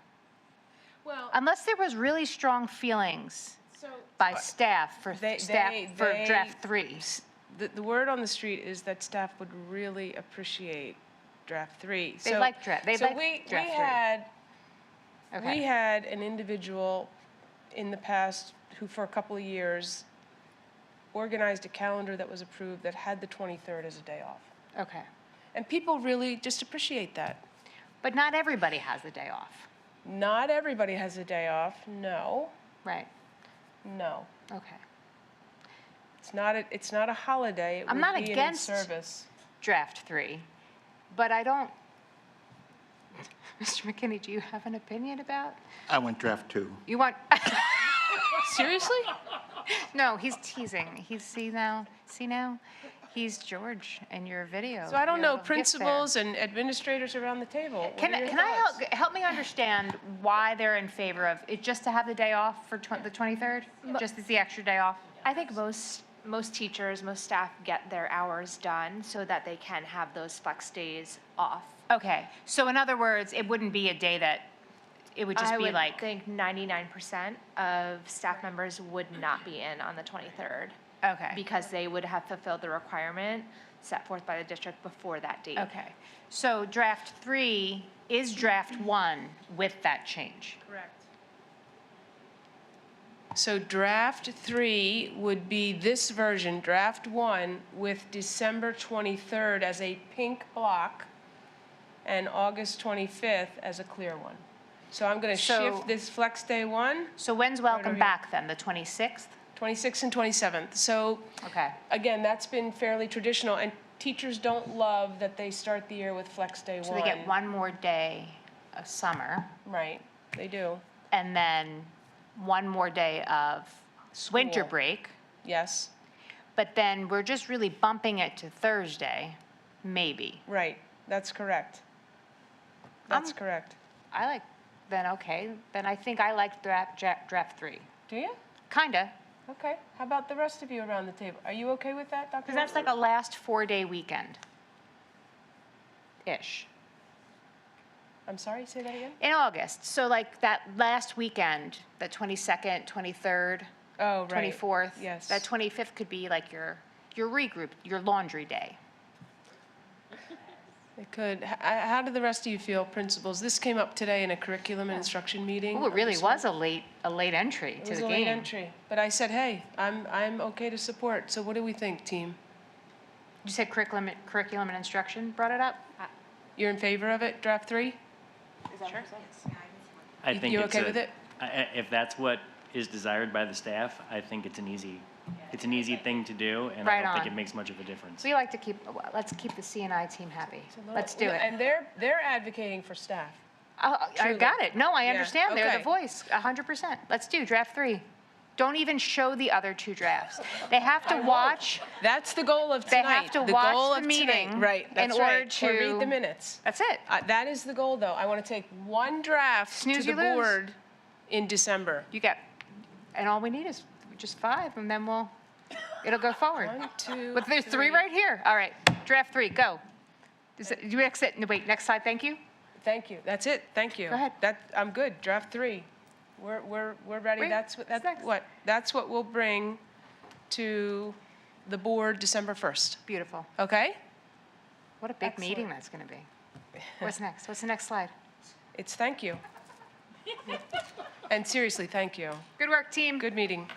Well, Unless there was really strong feelings so by staff for They- for they- draft 3. the word on the street is that staff would really appreciate draft 3. They like draft 3. We Okay. had an individual in the past who, for a couple of years, organized a calendar that was approved that had the 23rd as a day off. Okay. And people really just appreciate that. But not everybody has the day off. Not everybody has a day off, no, Right. no. Okay. It's not a holiday, it I'm would not be an against- in-service. Draft 3. But I don't, Mr. McKinney, do you have an opinion about? I went draft 2. You want, Seriously? no, he's teasing. See now? He's George in your video. So I don't your know, little gift there. principals and administrators around the table. What Can are your I thoughts? help me understand why they're in favor of it, just to have the day off for the 23rd? Just as the extra day off? I think most teachers, most staff get their hours done so that they can have those flex days off. Okay, so in other words, it wouldn't be a day that, it would just I be would like, think 99% of staff members would not be in on the 23rd okay, because they would have fulfilled the requirement set forth by the district before that date. okay. So draft 3 is draft 1 with that change. Correct. So draft 3 would be this version, draft 1, with December 23rd as a pink block and August 25th as a clear one. So I'm going to So- shift this flex day 1, So when's over welcome here. back then, the 26th? 26th and 27th. So Okay, again, that's been fairly traditional, and teachers don't love that they start the year with flex day 1. so they get one more day of summer, Right, they do, and then one more day of winter School. break, yes, but then we're just really bumping it to Thursday, maybe. right, that's correct. That's correct. I like, then okay, then I think I like draft 3. Do you? Kinda, Okay. How about the rest of you around the table? Are you okay with that, Dr. because that's like a last 4-day weekend-ish. I'm sorry, say that again? In August, so like that last weekend, the 22nd, 23rd, Oh, right. 24th. Yes. That 25th could be like your regroup, your laundry day. It could. How do the rest of you feel, principals? This came up today in a curriculum and instruction meeting. Oh, it really was a late entry It to was the a late game. entry, but I said, hey, I'm okay to support. So what do we think, team? You said curriculum and instruction brought it up? You're in favor of it, draft 3? Sure. I think You it's okay with it? if that's what is desired by the staff, I think it's an easy thing to do, and I Right don't think on. it makes much of a difference. We like to let's keep the CNI team happy. Let's do it. And they're advocating for staff. I Truly. got it. No, I Yeah, understand. They're the okay. voice, 100%. Let's do draft 3. Don't even show the other 2 drafts. They have to watch, That's the goal of They tonight. have to The watch goal the of tonight. meeting Right, in that's order right. Or read the to- minutes. that's it. That is the goal, though. I want to take one draft to Snooze, the you lose. board in December. You get, and all we need is just 5, and then it'll go forward. 1, 2, But there's 3 right here. All right, draft 3, go. You exit, no, wait, next slide, thank you. Thank you. That's it. Thank you. Go ahead. I'm good. Draft 3. We're ready. Wait, That's what's next? that's what we'll bring to the board December 1st. Beautiful. Okay? What a big meeting that's going to be. What's next? What's the next slide? It's thank you. And seriously, thank you. Good work, team. Good meeting.